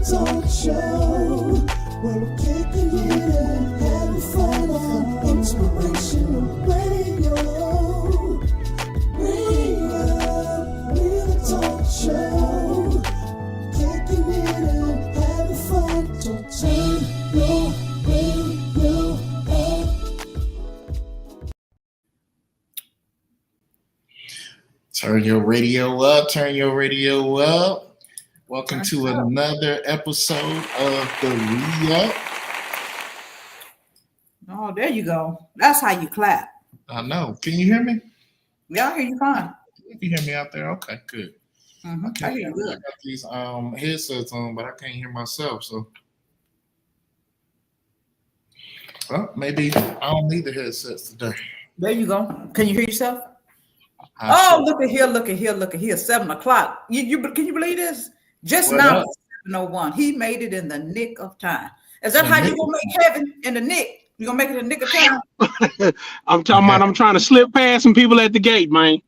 talk show. Where we're kicking it and having fun on inspirational radio. Real talk show. Kicking it and having fun. So turn your radio up. Turn your radio up. Turn your radio up. Welcome to another episode of TheReuPLive. Oh, there you go. That's how you clap. I know. Can you hear me? Yeah, I hear you fine. You can hear me out there? Okay, good. Mm-hmm. I hear you good. I got these headsets on, but I can't hear myself. So, well, maybe I don't need the headsets today. There you go. Can you hear yourself? Look at here, look at here, look at here. 7 o'clock. Can you believe this? Just What now, up? 7:01. He made it in the nick of time. Is that how you gonna make heaven in the nick? You gonna make it in the nick of time? I'm talking about I'm trying to slip past some people at the gate, man.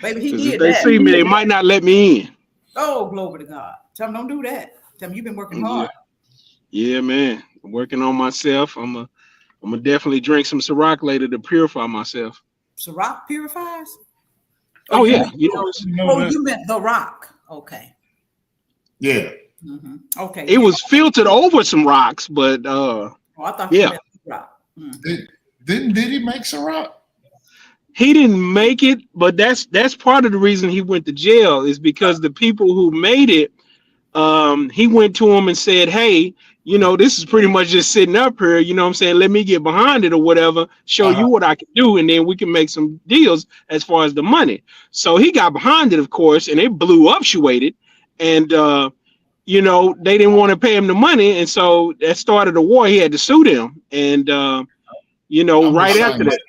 Baby, he If did they that. see me, they might not let me in. Oh, glory to God. Tell him don't do that. Tell him you've been working hard. Yeah, man. I'm working on myself. I'm gonna definitely drink some Ciroc later to purify myself. Ciroc purifies? Oh yeah, you meant the rock. Okay. Yeah. Mm-hmm. Okay. It was filtered over some rocks, but I thought you meant rock. Did he make Ciroc? he didn't make it. But that's part of the reason he went to jail is because the people who made it, he went to them and said, hey, you know, this is pretty much just sitting up here, you know what I'm saying? Let me get behind it or whatever, show you what I can do, and then we can make some deals as far as the money. So he got behind it, of course, and it blew up, and you know, they didn't want to pay him the money, and so that started a war. He had to sue them, and you know, right after that.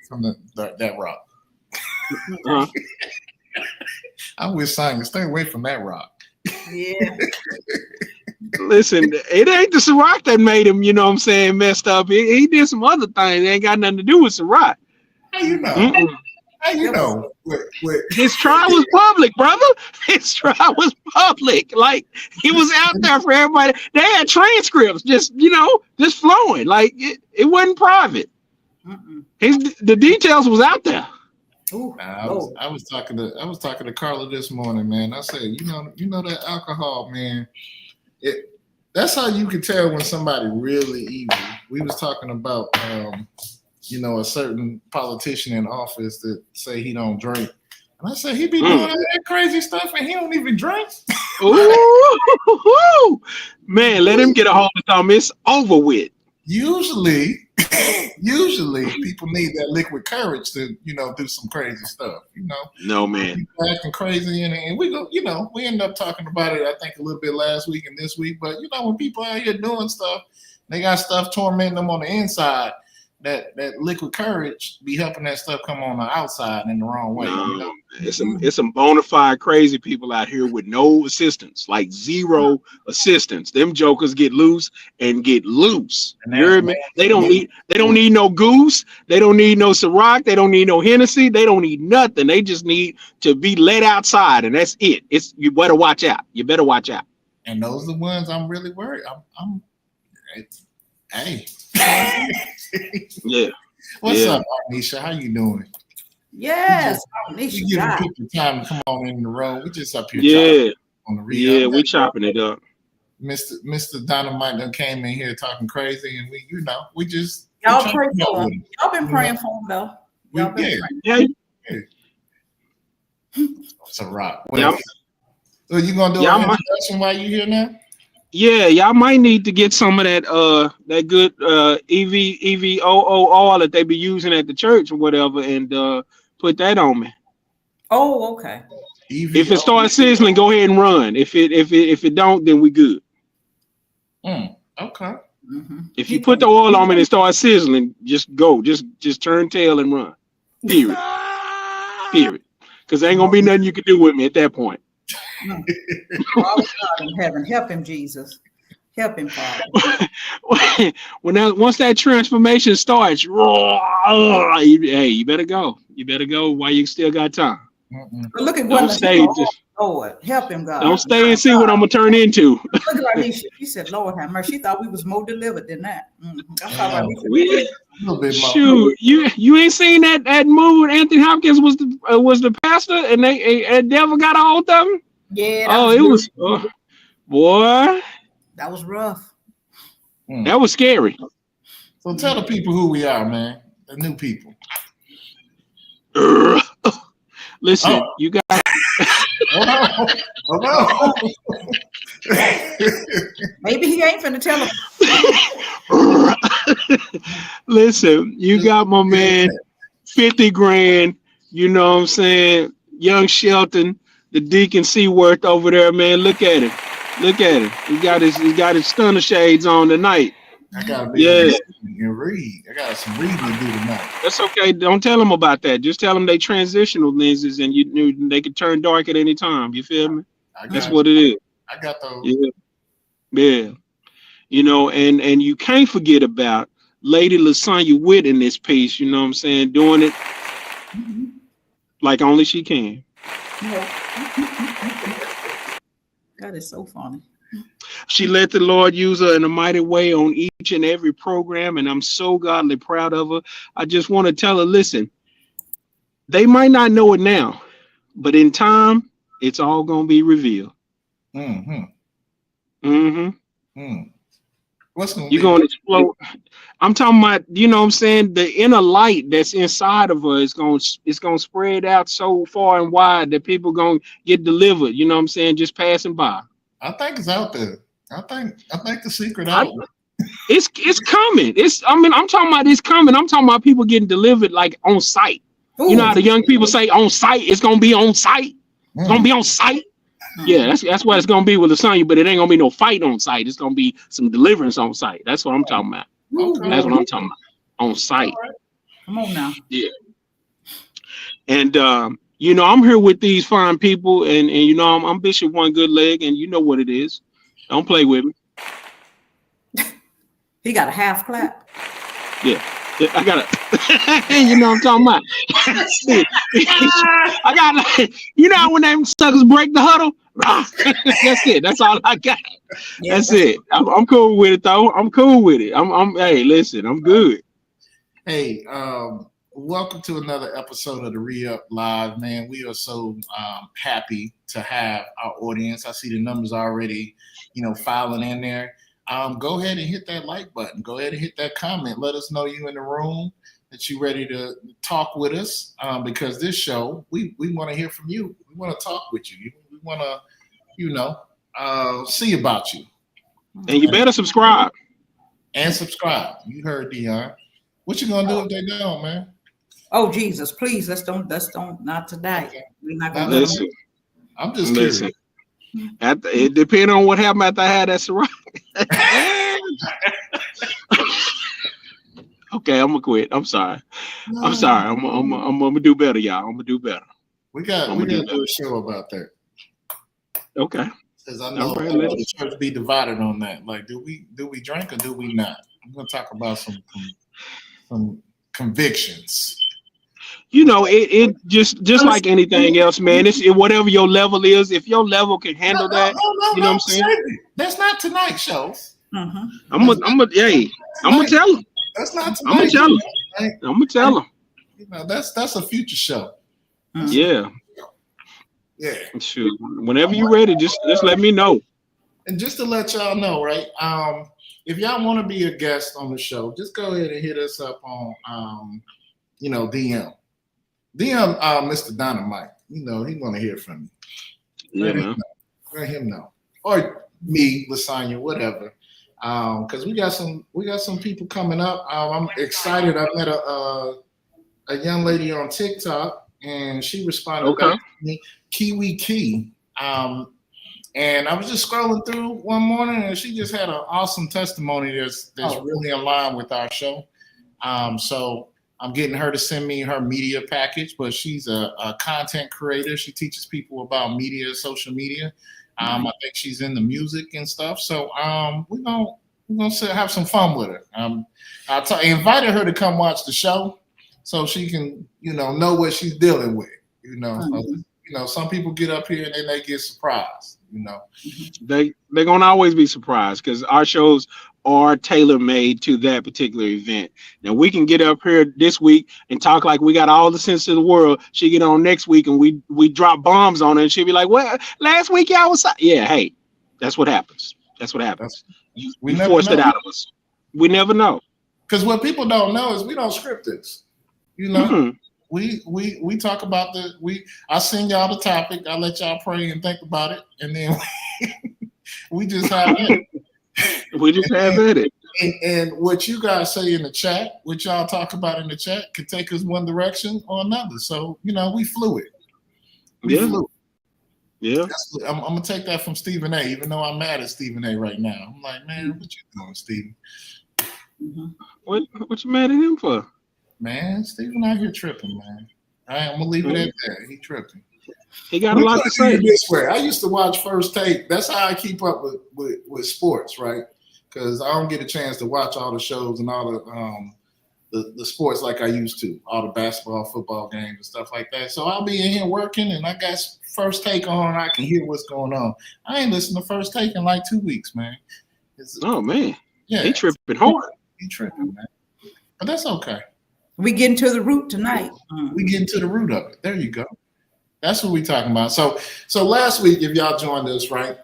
From that rock. Uh-huh. I was saying, stay away from that rock. Yeah. Listen, it ain't the Ciroc that made him, you know what I'm saying, messed up. He did some other things. It ain't got nothing to do with Ciroc. How you know? How you know? His trial was public, brother. His trial was public. Like, he was out there for everybody. They had transcripts just, you know, just flowing. Like, it wasn't private. The details was out there. I was talking to Carla this morning, man. I said, you know that alcohol, man. That's how you can tell when somebody really evil. We was talking about you know, a certain politician in office that say he don't drink. And I said, he be doing all that crazy stuff and he don't even drink. Ooh, man, let him get a hold of something. It's over with. Usually people need that liquid courage to, you know, do some crazy stuff, you know. No, man. People acting crazy and we go, you know, we end up talking about it, I think, a little bit last week and this week. But, you know, when people out here doing stuff, they got stuff tormenting them on the inside. That liquid courage be helping that stuff come on the outside in the wrong way. No, you know? It's some bona fide crazy people out here with no assistance, like zero assistance. Them jokers get loose and get loose. You heard me? They don't need no goose. They don't need no Ciroc. They don't need no Hennessy. They don't need nothing. They just need to be let outside, and that's it. You better watch out. You better watch out. And those are the ones I'm really worried. Hey. Yeah. What's up, Arnisha? How you doing? Yes, we giving people time to come on in the road. We just up here on the radio. Yeah, we chopping it up. Mr. Dynamite done came in here talking crazy, and we just y'all pray for him. Y'all been praying for him though. It's a rock. So you gonna do an introduction while you here now? Yeah, y'all might need to get some of that good EVOO oil that they be using at the church or whatever, and put that on me. Oh, okay. If it starts sizzling, go ahead and run. If it don't, then we good. Okay. Mm-hmm. If you put the oil on me and it starts sizzling, just go. Just turn tail and run. Period. Because there ain't gonna be nothing you can do with me at that point. Oh, God in heaven, help him, Jesus. Help him, Father. Once that transformation starts, hey, you better go. You better go while you still got time. But look at Don't Gwendolyn. stay. Just Lord, help him, God. don't stay and see what I'm gonna turn into. Look at Ranisha. She said, Lord have mercy. She thought we was more delivered than that. That's how Ranisha We- A little bit more. Shoot, you ain't seen that movie with Anthony Hopkins was the pastor and and devil got a hold of him. Yeah. Boy, That was rough. that was scary. So tell the people who we are, man. The new people. Listen, you got. Oh no. Maybe he ain't finna tell him. Listen, you got my man 50 grand, you know what I'm saying? Young Shelton, the Deacon Seaworth over there, man. Look at him. Look at him. He got his stunner shades on tonight. I gotta be and read. I got some reading to do tonight. That's okay. Don't tell them about that. Just tell them they transitional lenses and they can turn dark at any time. You feel me? That's what it is. I got those. Yeah. You know, and you can't forget about Lady LaSonya Witt in this piece, you know what I'm saying, doing it like only she can. That is so funny. She let the Lord use her in a mighty way on each and every program, and I'm so godly proud of her. I just want to tell her, listen, they might not know it now, but in time, it's all going to be revealed. What's going to You're going to explode. I'm talking about, you know what I'm saying, the inner light that's inside of her is going to spread out so far and wide that people going to get delivered, you know what I'm saying, just passing by. I think it's out there. I think the secret out. It's coming. I'm talking about it's coming. I'm talking about people getting delivered like on site. Ooh. You know how the young people say on site, it's gonna be on site. It's gonna be on site. Yeah, that's what it's gonna be with LaSonya, but it ain't gonna be no fight on site. It's gonna be some deliverance on site. That's what I'm talking about. Okay. That's what I'm talking about. On site. Right. Come on now. Yeah. And you know, I'm here with these fine people, and you know, I'm Bishop One Good Leg, and you know what it is. Don't play with me. He got a half clap. Yeah, I got a. You know what I'm talking about. I got, you know, when them suckers break the huddle. That's it. That's all I got. Yeah, that's it. I'm cool with it though. I'm cool with it. Hey, listen, I'm good. Hey, welcome to another episode of the ReuPLive, man. We are so happy to have our audience. I see the numbers already, you know, filing in there. Go ahead and hit that like button. Go ahead and hit that comment. Let us know you in the room, that you ready to talk with us. Because this show, we want to hear from you. We want to talk with you. We want to, you know, see about you. And you better subscribe. And subscribe. You heard Dion. What you gonna do if they don't, man? Oh Jesus, please, let's don't not tonight. Okay. We're not gonna listen. I'm just curious. It depends on what happened after I had that Ciroc. Okay, I'm gonna quit. I'm sorry. No. I'm sorry. I'm gonna do better, y'all. I'm gonna do better. We got to do a show about that. Okay. Because I know the church be divided on that. Like, do we drink or do we not? I'm gonna talk about some convictions. You know, it just like anything else, man. It's whatever your level is. If your level can handle that, you know what I'm saying. That's not tonight's show. Mm-hmm. I'm gonna tell him. That's not tonight. I'm gonna tell him. I'm gonna tell him. You know, that's a future show. Yeah. Yeah. Shoot. Whenever you're ready, just let me know. And just to let y'all know, right? If y'all want to be a guest on the show, just go ahead and hit us up on DM. DM Mr. Dynamite. You know, he want to hear from you. Let him know. Or me, LaSonya, whatever. Because we got some people coming up. I'm excited. I met a young lady on TikTok, and she responded back to me, Kiwi Key. And I was just scrolling through one morning, and she just had an awesome testimony that's really in line with our show. So I'm getting her to send me her media package, but she's a content creator. She teaches people about media, social media. I think she's in the music and stuff. So we're gonna have some fun with her. I invited her to come watch the show so she can, know what she's dealing with. You know, some people get up here and then they get surprised. You know, they're gonna always be surprised because our shows are tailor-made to that particular event. Now we can get up here this week and talk like we got all the sense of the world. She get on next week and we drop bombs on her and she'll be like, "Well, last week y'all was yeah, hey, that's what happens. That's what happens. You forced it out of us. We never know." Because what people don't know is we don't script this. You know, we talk about I send y'all the topic, I let y'all pray and think about it, and then we just have it. We just have it. And what you guys say in the chat, what y'all talk about in the chat, can take us one direction or another. So, you know, we fluid. We fluid. Yeah. I'm gonna take that from Stephen A. Even though I'm mad at Stephen A. right now, I'm like, man, what you doing, Stephen? What you mad at him for? Man, Stephen out here tripping, man. I'm gonna leave it at that. He tripping. He got a lot to say. This way, I used to watch First Take. That's how I keep up with sports, right? Because I don't get a chance to watch all the shows and all the sports like I used to, all the basketball, football games and stuff like that. So I'll be in here working and I got First Take on. I can hear what's going on. I ain't listened to First Take in like 2 weeks, man. Man. Yeah, he tripping hard. He tripping, man. But that's okay. We getting to the root tonight. We getting to the root of it. There you go. That's what we talking about. So last week, if y'all joined us, right?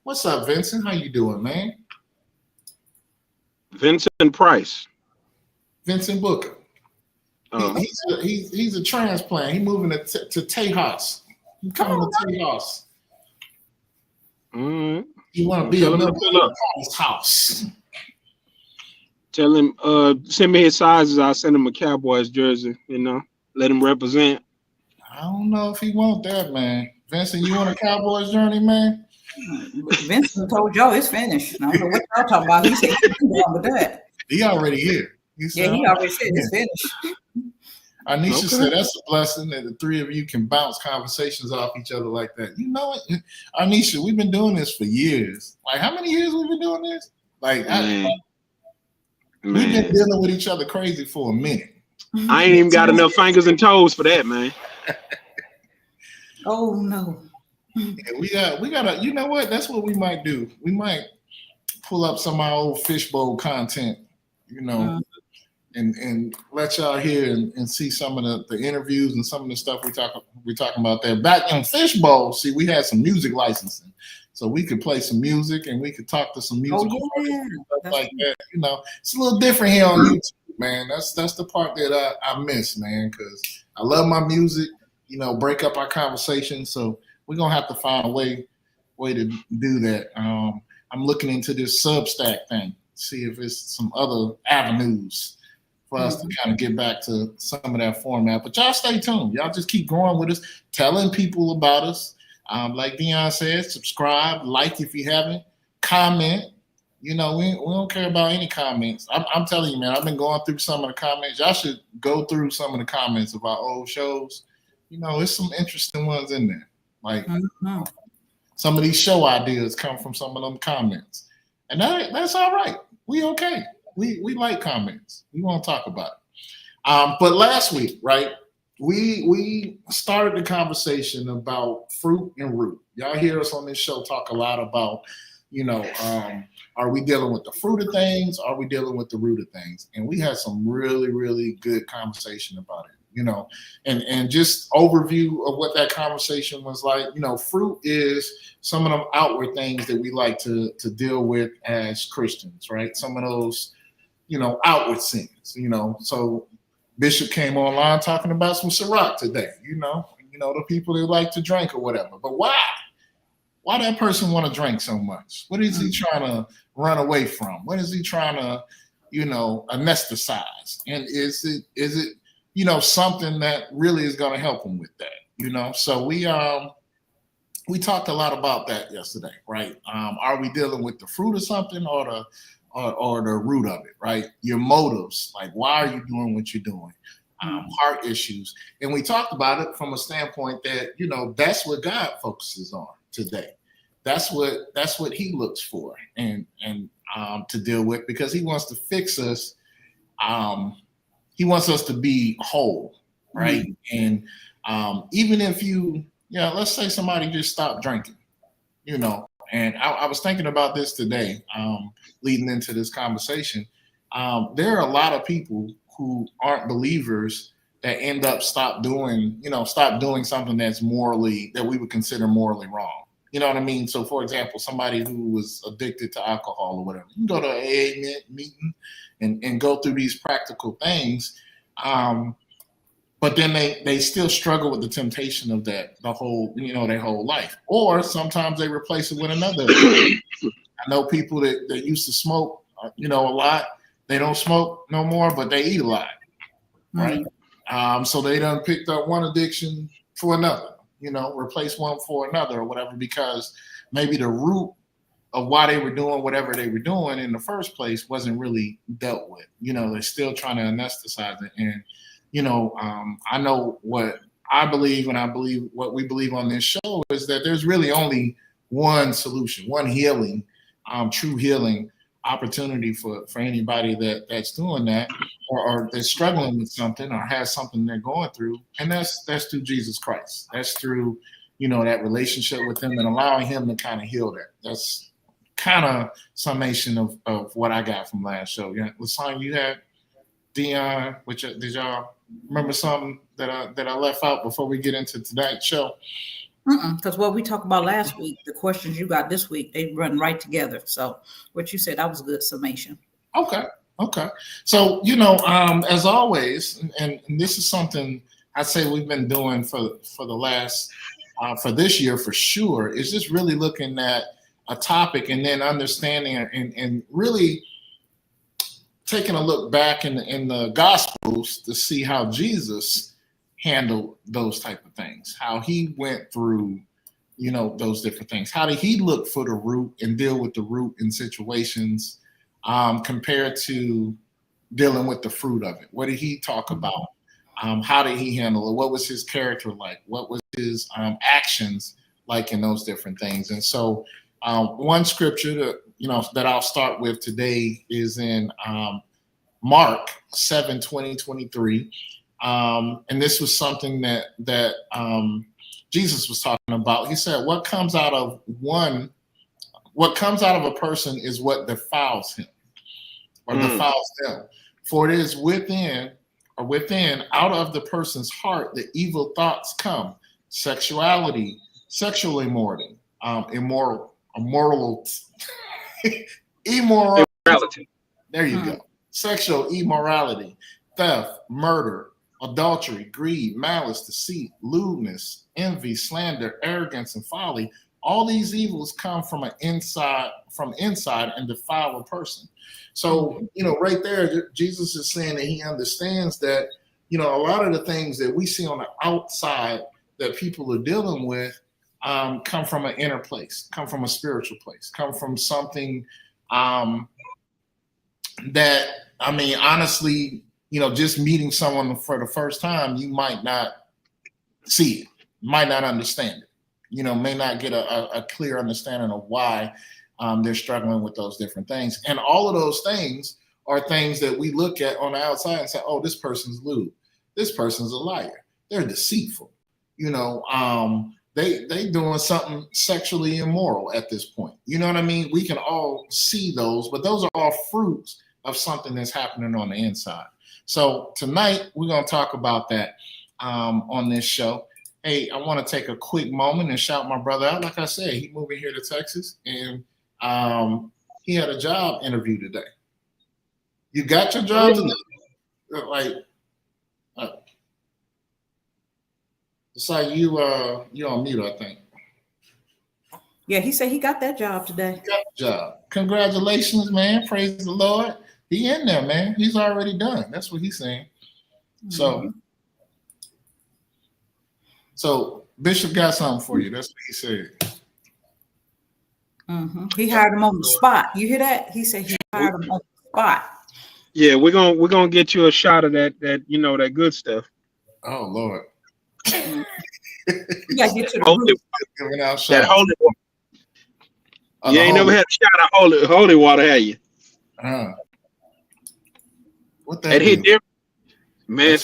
What's up, Vincent? How you doing, man? Vincent Price. Vincent Booker. He's a transplant. He's moving to Tejas. He's coming to Tejas. You want to be a member of his house. Tell him, send me his sizes. I'll send him a Cowboys jersey, you know, let him represent. I don't know if he want that, man. Vincent, you want a Cowboys journey, man? Vincent told y'all it's finished. I don't know what y'all talking about. He said he's done with that. He already here. He already said it's finished. Anisha said that's a blessing that the three of you can bounce conversations off each other like that. You know it, Anisha, we've been doing this for years. Like, how many years we've been doing this? Like, we've been dealing with each other crazy for a minute. I ain't even got enough fingers and toes for that, man. Oh no. Yeah, we gotta, you know what? That's what we might do. We might pull up some of our old fishbowl content, you know, and let y'all hear and see some of the interviews and some of the stuff we're talking about there. Back in Fishbowl, see, we had some music licensing. So we could play some music and we could talk to some musical artists and stuff like that. You know, it's a little different here on YouTube, man. That's the part that I miss, man, because I love my music, you know, break up our conversation. So we're gonna have to find a way to do that. I'm looking into this Substack thing, see if it's some other avenues for us to kind of get back to some of that format. But y'all stay tuned. Y'all just keep going with us, telling people about us. Like Dion said, subscribe, like if you haven't, comment. You know, we don't care about any comments. I'm telling you, man, I've been going through some of the comments. Y'all should go through some of the comments of our old shows. You know, there's some interesting ones in there. Like some of these show ideas come from some of them comments. And that's all right. We okay. We like comments. We want to talk about it. But last week, right, we started the conversation about fruit and root. Y'all hear us on this show talk a lot about, you know, are we dealing with the fruit of things? Are we dealing with the root of things? And we had some really, really good conversation about it, you know, and just overview of what that conversation was like. You know, fruit is some of them outward things that we like to deal with as Christians, right? Some of those, you know, outward sins, you know. So Bishop came online talking about some Ciroc today, you know, the people that like to drink or whatever. But why? Why that person want to drink so much? What is he trying to run away from? What is he trying to, you know, anesthetize? And is it, you know, something that really is going to help him with that, you know? So we talked a lot about that yesterday, right? Are we dealing with the fruit of something or the root of it, right? Your motives, like why are you doing what you're doing? Heart issues. And we talked about it from a standpoint that, you know, that's what God focuses on today. That's what he looks for and to deal with, because he wants to fix us. He wants us to be whole, right? And Even if let's say somebody just stopped drinking, and I was thinking about this today, leading into this conversation. There are a lot of people who aren't believers that end up stop doing something that we would consider morally wrong. You know what I mean? So, for example, somebody who was addicted to alcohol or whatever, you can go to an AA meeting and go through these practical things, but then they still struggle with the temptation of their whole life. Or sometimes they replace it with another. I know people that used to smoke, a lot. They don't smoke no more, but they eat a lot, right? So they done picked up one addiction for another. Replace one for another or whatever, because maybe the root of why they were doing whatever they were doing in the first place wasn't really dealt with. They're still trying to anesthetize it. And, I know what I believe, and I believe what we believe on this show is that there's really only one solution, one healing, true healing opportunity for anybody that's doing that or that's struggling with something or has something they're going through, and that's through Jesus Christ. That's through that relationship with him and allowing him to kind of heal that. That's kind of summation of what I got from last show. Yeah, Lasagna, you had Dion, did y'all remember something that I left out before we get into tonight's show? Because what we talked about last week, the questions you got this week, they run right together. So what you said, that was a good summation. Okay. So, as always, and this is something I'd say we've been doing for the last, for this year for sure, is just really looking at a topic and then understanding and really taking a look back in the Gospels to see how Jesus handle those type of things, how he went through, those different things. How did he look for the root and deal with the root in situations compared to dealing with the fruit of it? What did he talk about? How did he handle it? What was his character like? What was his actions like in those different things? And so one scripture that I'll start with today is in Mark 7:20-23. And this was something that Jesus was talking about. He said, what comes out of a person is what defiles him or defiles them. For it is within, out of the person's heart, the evil thoughts come: sexuality, sexual immorality, immorality. There you go. Sexual immorality, theft, murder, adultery, greed, malice, deceit, lewdness, envy, slander, arrogance, and folly. All these evils come from inside and defile a person. So, right there, Jesus is saying that he understands that, a lot of the things that we see on the outside that people are dealing with come from an inner place, come from a spiritual place, come from something that, honestly, just meeting someone for the first time, you might not see it, might not understand it, may not get a clear understanding of why they're struggling with those different things. And all of those things are things that we look at on the outside and say, oh, this person's lewd. This person's a liar. They're deceitful. They doing something sexually immoral at this point. You know what I mean? We can all see those, but those are all fruits of something that's happening on the inside. So tonight we're going to talk about that on this show. Hey, I want to take a quick moment and shout my brother out. Like I said, he moving here to Texas, and he had a job interview today. You got your job today? It's like you on mute, I think. Yeah, he said he got that job today. Got the job. Congratulations, man. Praise the Lord. He in there, man. He's already done. That's what he's saying. So Bishop got something for you. That's what he said. He hired him on the spot. You hear that? He said he hired him on the spot. Yeah, we're gonna get you a shot of that good stuff. Oh Lord. You gotta get to the root. Giving out That shots. holy water. You ain't never had a shot of holy water, have you? What that It hit do? different, man.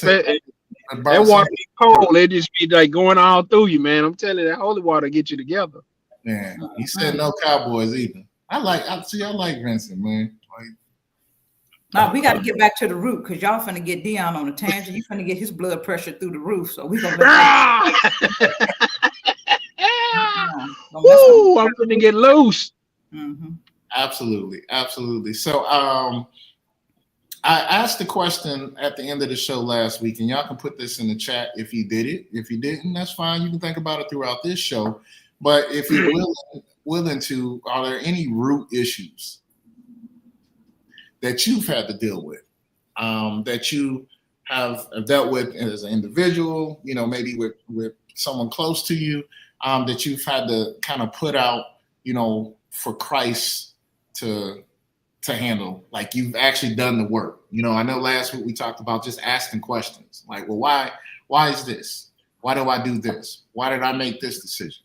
That water be cold. It just be like going all through you, man. I'm telling you, that holy water get you together. Man, he said no Cowboys either. I like Vincent, man. Like, now we got to get back to the root because y'all finna get Dion on a tangent. You finna get his blood pressure through the roof. So we gonna. Woo! I'm gonna get loose. Mm-hmm. Absolutely. So, I asked the question at the end of the show last week, and y'all can put this in the chat if you did it. If you didn't, that's fine. You can think about it throughout this show. But if you're willing to, are there any root issues that you've had to deal with, that you have dealt with as an individual, maybe with someone close to you, that you've had to kind of put out, for Christ to handle, like you've actually done the work. I know last week we talked about just asking questions like, well, why is this? Why do I do this? Why did I make this decision?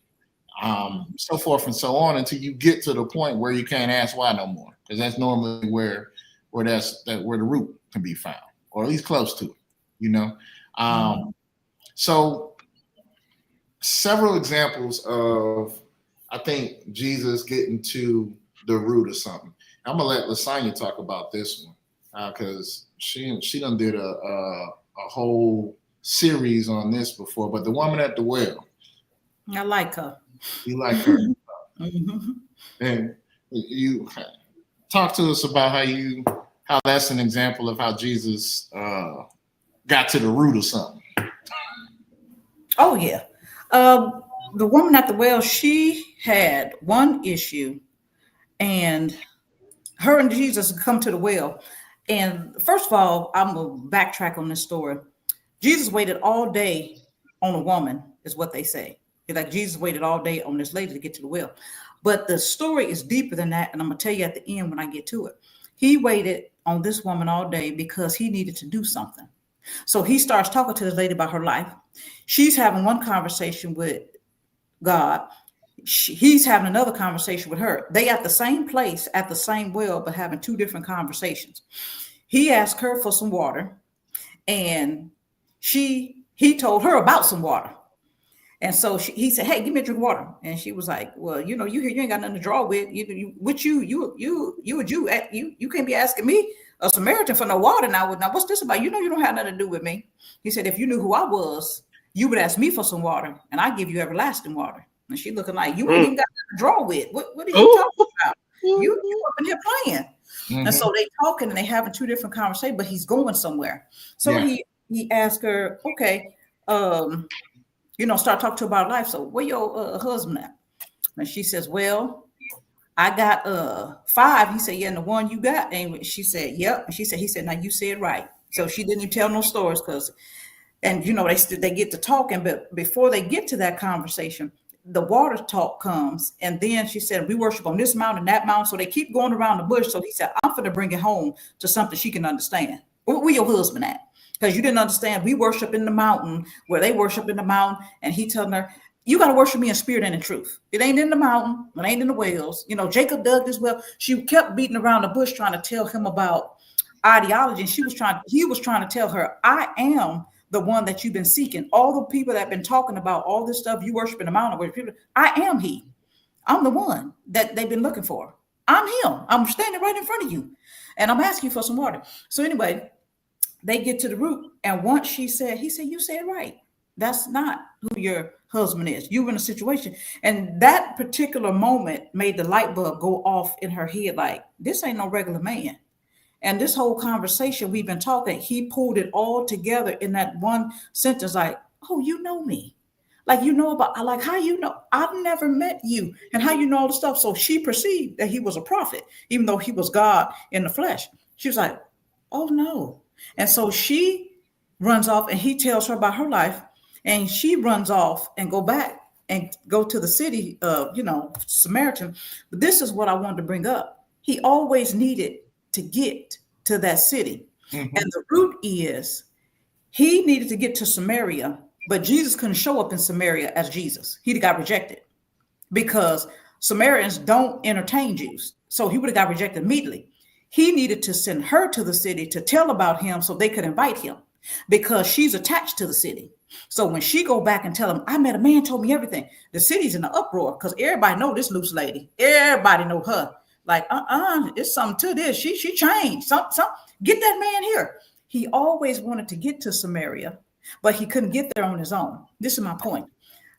So forth and so on until you get to the point where you can't ask why no more, because that's normally where the root can be found, or at least close to it. So several examples of, I think, Jesus getting to the root of something. I'm gonna let Lasagna talk about this one because she done did a whole series on this before. But the woman at the well, I like her. You like her, Mm-hmm. and you talk to us about how that's an example of how Jesus got to the root of something. Oh yeah, the woman at the well, she had one issue, and her and Jesus come to the well. And first of all, I'm gonna backtrack on this story. Jesus waited all day on a woman, is what they say. Like Jesus waited all day on this lady to get to the well. But the story is deeper than that, and I'm gonna tell you at the end when I get to it. He waited on this woman all day because he needed to do something. So he starts talking to this lady about her life. She's having one conversation with God. He's having another conversation with her. They at the same place, at the same well, but having two different conversations. He asked her for some water, and he told her about some water. And so he said, "Hey, give me a drink of water." And she was like, "Well, you here, you ain't got nothing to draw with. You a Jew. You can't be asking me, a Samaritan, for no water now. Now, what's this about? You don't have nothing to do with me." He said, "If you knew who I was, you would ask me for some water, and I give you everlasting water." And she looking like, "You ain't even got nothing to draw with. What are you talking about? You up in here playing?" Mm-hmm. And so they talking and they having two different conversations, but he's going somewhere. So he asked her, "Okay, start talking to her about life. So where your husband at?" And she says, "Well, I got 5. He said, "Yeah, and the one you got." And she said, "Yep." And he said, "Now you said right." So she didn't even tell no stories they get to talking, but before they get to that conversation, the water talk comes. And then she said, "We worship on this mountain, that mountain." So they keep going around the bush. So he said, "I'm going to bring it home to something she can understand. Where your husband at? Because you didn't understand. We worship in the mountain where they worship in the mountain." And he telling her, "You got to worship me in spirit and in truth. It ain't in the mountain. It ain't in the wells. Jacob dug this well." She kept beating around the bush trying to tell him about ideology. And he was trying to tell her, "I am the one that you've been seeking. All the people that have been talking about all this stuff, you worship in the mountain. I am he. I'm the one that they've been looking for. I'm him. I'm standing right in front of you. And I'm asking you for some water." So anyway, they get to the root. And once he said, "You said right. That's not who your husband is. You were in a situation." And that particular moment made the light bulb go off in her head. Like, this ain't no regular man. And this whole conversation we've been talking, he pulled it all together in that one sentence. Like, "Oh, you know me. Like, how you know? I've never met you, and how you know all the stuff." So she perceived that he was a prophet, even though he was God in the flesh. She was like, "Oh no." And so she runs off, and he tells her about her life, and she runs off and go back and go to the city of, Samaritan. But this is what I wanted to bring up. He always needed to get to that city. Mm-hmm. And the root is he needed to get to Samaria, but Jesus couldn't show up in Samaria as Jesus. He got rejected because Samaritans don't entertain Jews. So he would have got rejected immediately. He needed to send her to the city to tell about him so they could invite him. because she's attached to the city. So when she go back and tell him, I met a man, told me everything, the city's in an uproar because everybody know this loose lady. Everybody know her. Like, it's something to this. She changed. Some get that man here. He always wanted to get to Samaria, but he couldn't get there on his own. This is my point.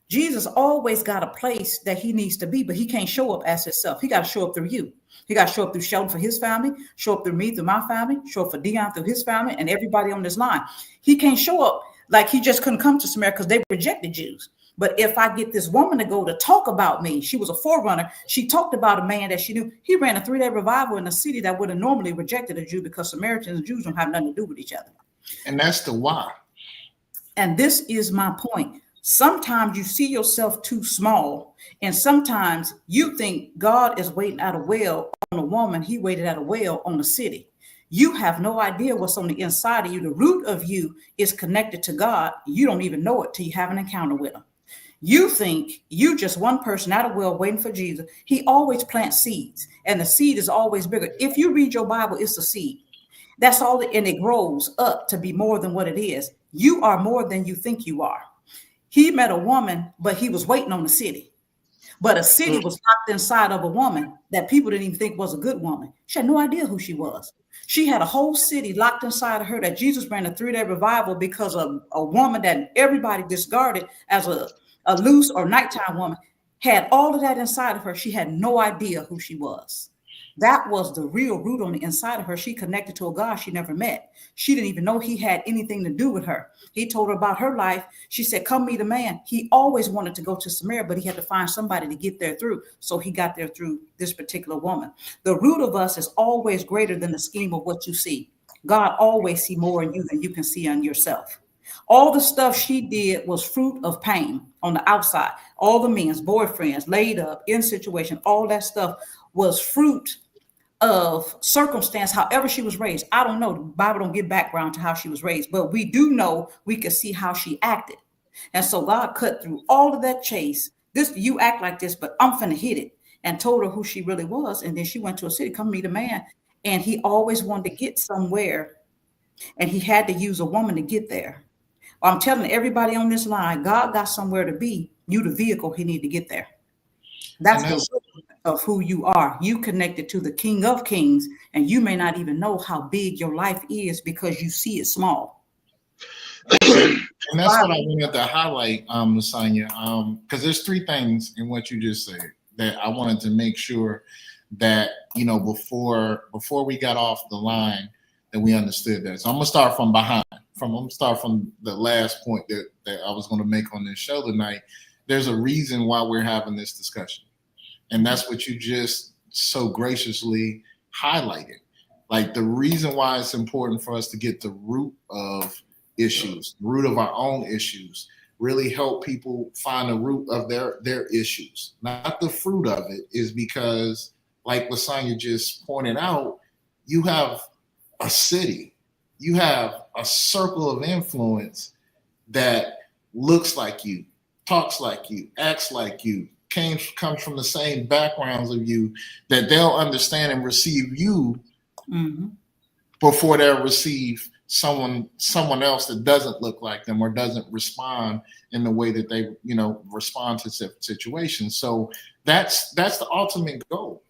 Jesus always got a place that he needs to be, but he can't show up as himself. He got to show up through you. He got to show up through Sheldon for his family, show up through me, through my family, show up for Dion through his family, and everybody on this line. He can't show up like he just couldn't come to Samaria because they rejected Jews. But if I get this woman to go to talk about me, she was a forerunner. She talked about a man that she knew. He ran a 3-day revival in a city that would have normally rejected a Jew because Samaritans and Jews don't have nothing to do with each other. And that's the why. And this is my point. Sometimes you see yourself too small, and sometimes you think God is waiting at a well on a woman. He waited at a well on a city. You have no idea what's on the inside of you. The root of you is connected to God. You don't even know it till you have an encounter with him. You think you just one person at a well waiting for Jesus. He always plants seeds, and the seed is always bigger. If you read your Bible, it's a seed. That's all, and it grows up to be more than what it is. You are more than you think you are. He met a woman, but he was waiting on the city. But a city was locked inside of a woman that people didn't even think was a good woman. She had no idea who she was. She had a whole city locked inside of her that Jesus ran a 3-day revival because of a woman that everybody discarded as a loose or nighttime woman, had all of that inside of her. She had no idea who she was. That was the real root on the inside of her. She connected to a God she never met. She didn't even know he had anything to do with her. He told her about her life. She said, come meet a man. He always wanted to go to Samaria, but he had to find somebody to get there through. So he got there through this particular woman. The root of us is always greater than the scheme of what you see. God always see more in you than you can see on yourself. All the stuff she did was fruit of pain on the outside. All the men's boyfriends laid up in situation, all that stuff was fruit of circumstance, however she was raised. I don't know. The Bible don't give background to how she was raised, but we do know we could see how she acted. And so God cut through all of that chase. This, you act like this, but I'm finna hit it, and told her who she really was. And then she went to a city, come meet a man. And he always wanted to get somewhere, and he had to use a woman to get there. I'm telling everybody on this line, God got somewhere to be. You the vehicle he need to get there. That's the root of who you are. You connected to the King of Kings, and you may not even know how big your life is because you see it small. And that's what I wanted to highlight, Lasagna, because there's 3 things in what you just said that I wanted to make sure that, you know, before we got off the line, that we understood that. So I'm gonna start from behind. I'm gonna start from the last point that I was going to make on this show tonight. There's a reason why we're having this discussion, and that's what you just so graciously highlighted. Like, the reason why it's important for us to get the root of issues, the root of our own issues, really help people find the root of their issues, not the fruit of it, is because, like Lasagna just pointed out, you have a city, you have a circle of influence that looks like you, talks like you, acts like you, comes from the same backgrounds of you, that they'll understand and receive you before they'll receive someone else that doesn't look like them or doesn't respond in the way that they, you know, respond to situations. So that's the ultimate goal.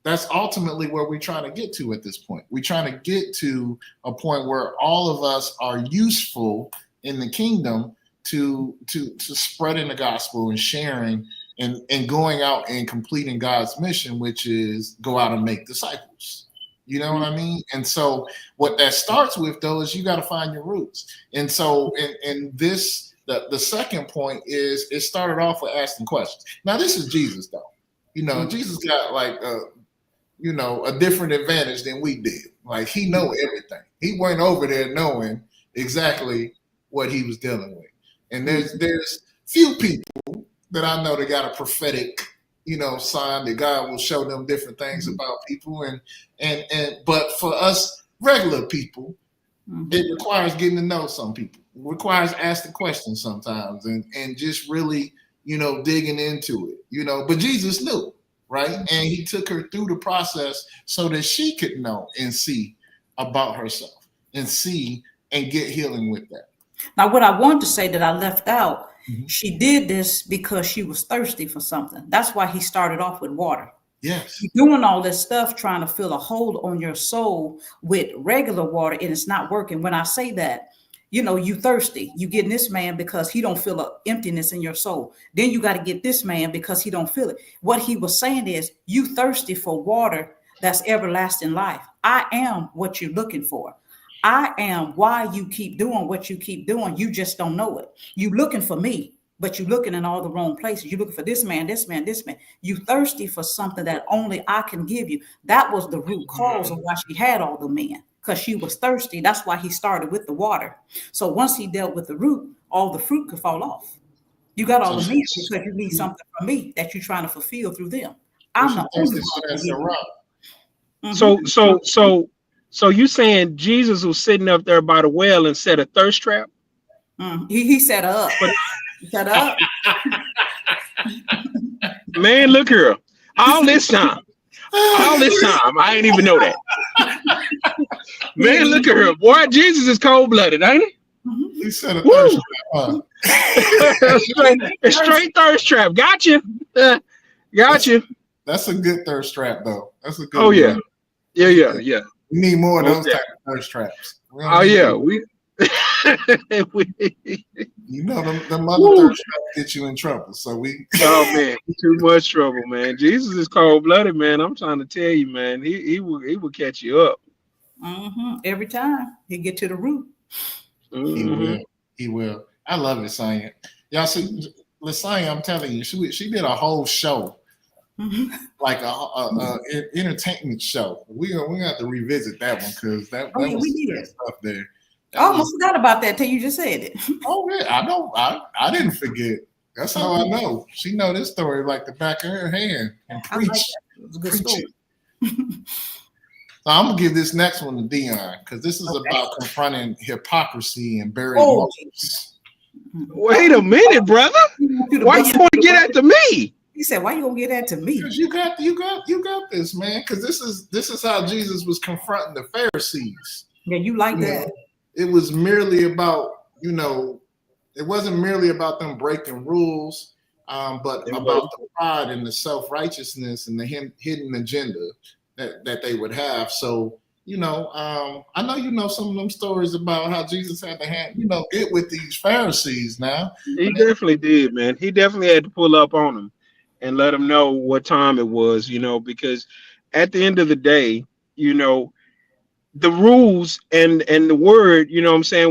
That's ultimately where we're trying to get to at this point. We're trying to get to a point where all of us are useful in the kingdom to spreading the gospel and sharing and going out and completing God's mission, which is go out and make disciples. You know what I mean? And so what that starts with, though, is you got to find your roots. And so in this, the second point is it started off with asking questions. Now, this is Jesus, though. You know, Jesus got like a different advantage than we did. Like, he know everything. He went over there knowing exactly what he was dealing with. And there's few people that I know that got a prophetic, you know, sign that God will show them different things about people. But for us regular people, it requires getting to know some people. It requires asking questions sometimes and just really, you know, digging into it, you know. But Jesus knew, right? And he took her through the process so that she could know and see about herself and see and get healing with that. Now, what I wanted to say that I left out, she did this because she was thirsty for something. That's why he started off with water. Yes. You're doing all this stuff trying to fill a hold on your soul with regular water, and it's not working. When I say that, you thirsty. You getting this man because he don't feel an emptiness in your soul. Then you got to get this man because he don't feel it. What he was saying is, you thirsty for water that's everlasting life. I am what you're looking for. I am why you keep doing what you keep doing. You just don't know it. You looking for me, but you're looking in all the wrong places. You're looking for this man, this man, this man. You thirsty for something that only I can give you. That was the root cause of why she had all the men, because she was thirsty. That's why he started with the water. So once he dealt with the root, all the fruit could fall off. You got all the men because you need something from me that you're trying to fulfill through them. I'm the only one. So you saying Jesus was sitting up there by the well and set a thirst trap? He set her up. Set up. Man, look here. All this time, I ain't even know that. Man, look at her. Boy, Jesus is cold-blooded, ain't he? He set a thirst trap. Straight thirst trap. Gotcha. Gotcha. That's a good thirst trap, though. That's a good. Oh yeah. Yeah. We need more of those type of thirst traps. Oh yeah, them other thirst traps get you in trouble. So we. Oh man, too much trouble, man. Jesus is cold-blooded, man. I'm trying to tell you, man. He will catch you up. Every time he get to the root. He will. I love Lasagna. Y'all see, Lasagna, I'm telling you, she did a whole show. Like a entertainment show. We gonna have to revisit that one because that was good stuff there. I almost forgot about that till you just said it. Oh yeah, I didn't forget. That's how I know. She know this story like the back of her hand. And preach. Like it was a good story. So I'm gonna give this next one to Dion because this is about confronting hypocrisy and buried motives. Wait a minute, brother. Why you want to get at to me? He said, "Why you gonna get that to me?" Because you got this, man. Because this is how Jesus was confronting the Pharisees. Yeah, you like that. It was merely about, it wasn't merely about them breaking rules, but about the pride and the self-righteousness and the hidden agenda that they would have. So, I know some of them stories about how Jesus had to get with these Pharisees now. He definitely did, man. He definitely had to pull up on them and let them know what time it was, because at the end of the day, the rules and the word,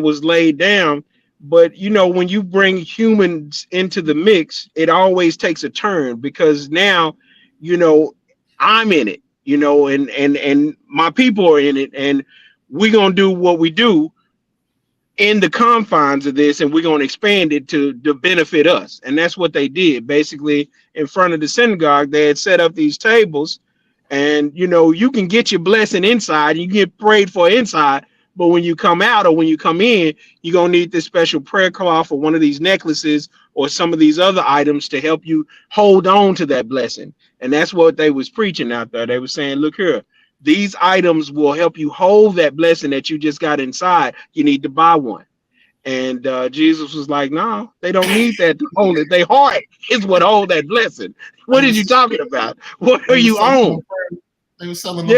was laid down. But, when you bring humans into the mix, it always takes a turn because now, I'm in it, and my people are in it, and we're going to do what we do in the confines of this, and we're going to expand it to benefit us. And that's what they did. Basically, in front of the synagogue, they had set up these tables, and you can get your blessing inside, you get prayed for inside, but when you come out or when you come in, you're going to need this special prayer cloth or one of these necklaces or some of these other items to help you hold on to that blessing. And that's what they was preaching out there. They were saying, look here, these items will help you hold that blessing that you just got inside. You need to buy one. And Jesus was like, no, they don't need that to hold it. Their heart is what hold that blessing. What are you talking about? What are you on? They were selling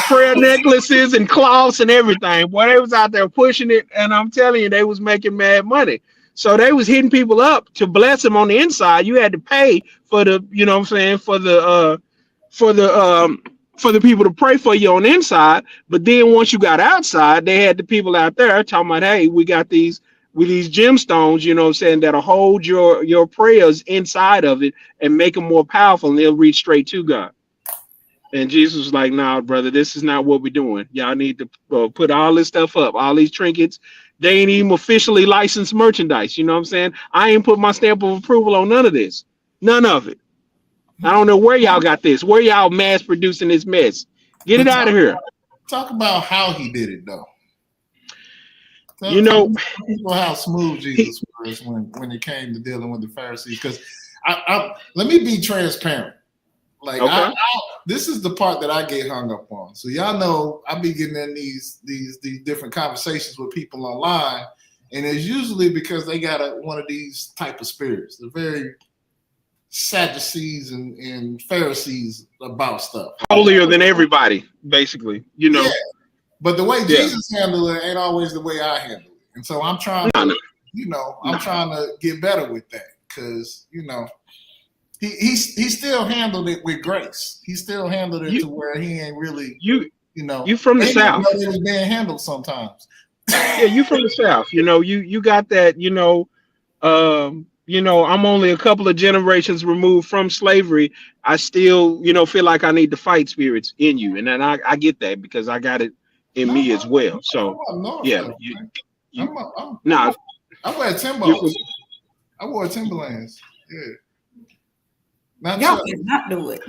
prayer necklaces and cloths and everything. Boy, they was out there pushing it. And I'm telling you, they was making mad money. So they was hitting people up to bless them on the inside. You had to pay for the, for the people to pray for you on the inside. But then once you got outside, they had the people out there talking about, hey, we got these gemstones, that'll hold your prayers inside of it and make them more powerful, and they'll reach straight to God. And Jesus was like, nah, brother, this is not what we're doing. Y'all need to put all this stuff up, all these trinkets. They ain't even officially licensed merchandise. You know what I'm saying? I ain't put my stamp of approval on none of this. None of it. I don't know where y'all got this. Where y'all mass producing this mess? Get it out of here. Talk about how he did it, though. Tell people how smooth Jesus was when it came to dealing with the Pharisees. Because let me be transparent. Like this is the part that I get hung up on. So y'all know I be getting in these different conversations with people online, and it's usually because they got one of these type of spirits. They're very Sadducees and Pharisees about stuff. Holier than everybody, basically. You know. Yeah. But the way Jesus handled it ain't always the way I handle it. And so I'm trying to, I'm trying to get better with that, because, he still handled it with grace. He still handled it to where he ain't really, you from the South. It was being handled sometimes. Yeah, you from the South. You got that, I'm only a couple of generations removed from slavery. I still, feel like I need to fight spirits in you. And then I get that because I got it in me as well. So, yeah. I wear Timberlands. I wore Timberlands. Yeah. Y'all cannot do it.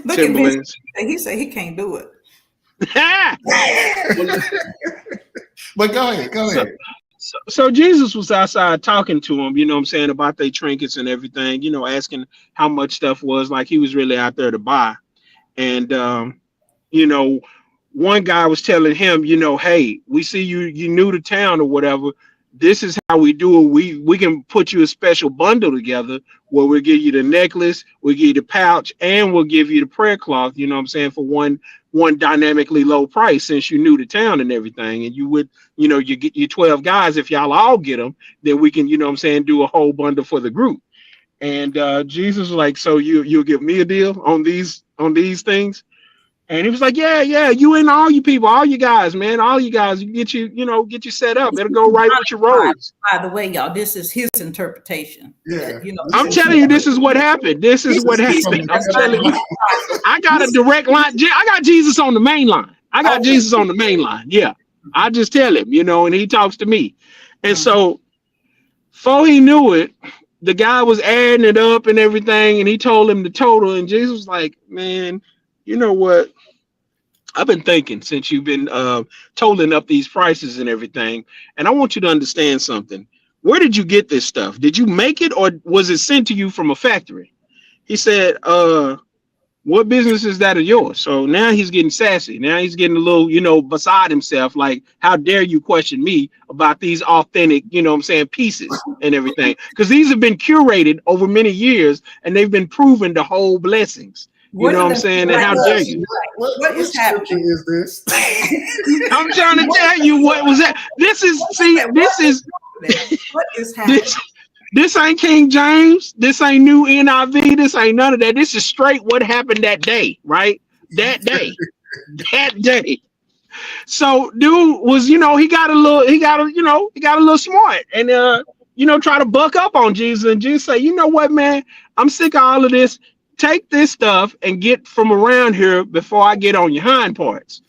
Look at this. He said he can't do it. But go ahead. So Jesus was outside talking to him, about their trinkets and everything, asking how much stuff was, like he was really out there to buy. And, one guy was telling him, hey, we see you new to town or whatever. This is how we do it. We can put you a special bundle together where we'll give you the necklace, we'll give you the pouch, and we'll give you the prayer cloth, for one dynamically low price, since you're new to town and everything. And you would, you get your 12 guys, if y'all all get them, then we can, do a whole bundle for the group. And Jesus was like, so you'll give me a deal on these things? And he was like, yeah, you and all you people, all you guys, man, all you guys, get you set up. It'll go right with your robes. By the way, y'all, this is his interpretation. Yeah. I'm telling you, this is what happened. This is what happened. I'm telling you, I got a direct line. I got Jesus on the main line. Jesus on the main line. Yeah. I just tell him, and he talks to me. And so before he knew it, the guy was adding it up and everything. And he told him the total. And Jesus was like, man, you know what? I've been thinking since you've been totaling up these prices and everything, and I want you to understand something. Where did you get this stuff? Did you make it, or was it sent to you from a factory? He said, what business is that of yours? So now he's getting sassy. Now he's getting a little, beside himself. Like, how dare you question me about these authentic, pieces and everything? Because these have been curated over many years, and they've been proven to hold blessings. You know what I'm saying? And how dare you? What is happening? Is this? I'm trying to tell you what was that. This is what is happening? This ain't King James. This ain't new NIV. This ain't none of that. This is straight what happened that day, right? That day. So dude was, he got a little smart and try to buck up on Jesus, and Jesus say, you know what, man, I'm sick of all of this. Take this stuff and get from around here before I get on your hind parts.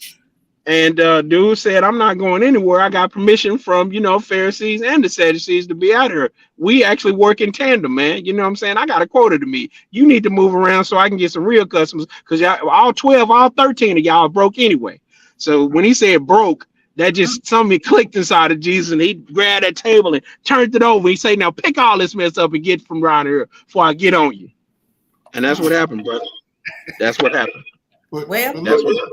And dude said, I'm not going anywhere. I got permission from, Pharisees and the Sadducees to be out here. We actually work in tandem, man. You know what I'm saying? I got a quota to meet. You need to move around so I can get some real customers, because y'all, all 13 of y'all are broke anyway. So when he said broke, that just something clicked inside of Jesus, and he grabbed that table and turned it over. He said, now pick all this mess up and get from around here before I get on you. And that's what happened, brother. That's what happened. But that's what happened.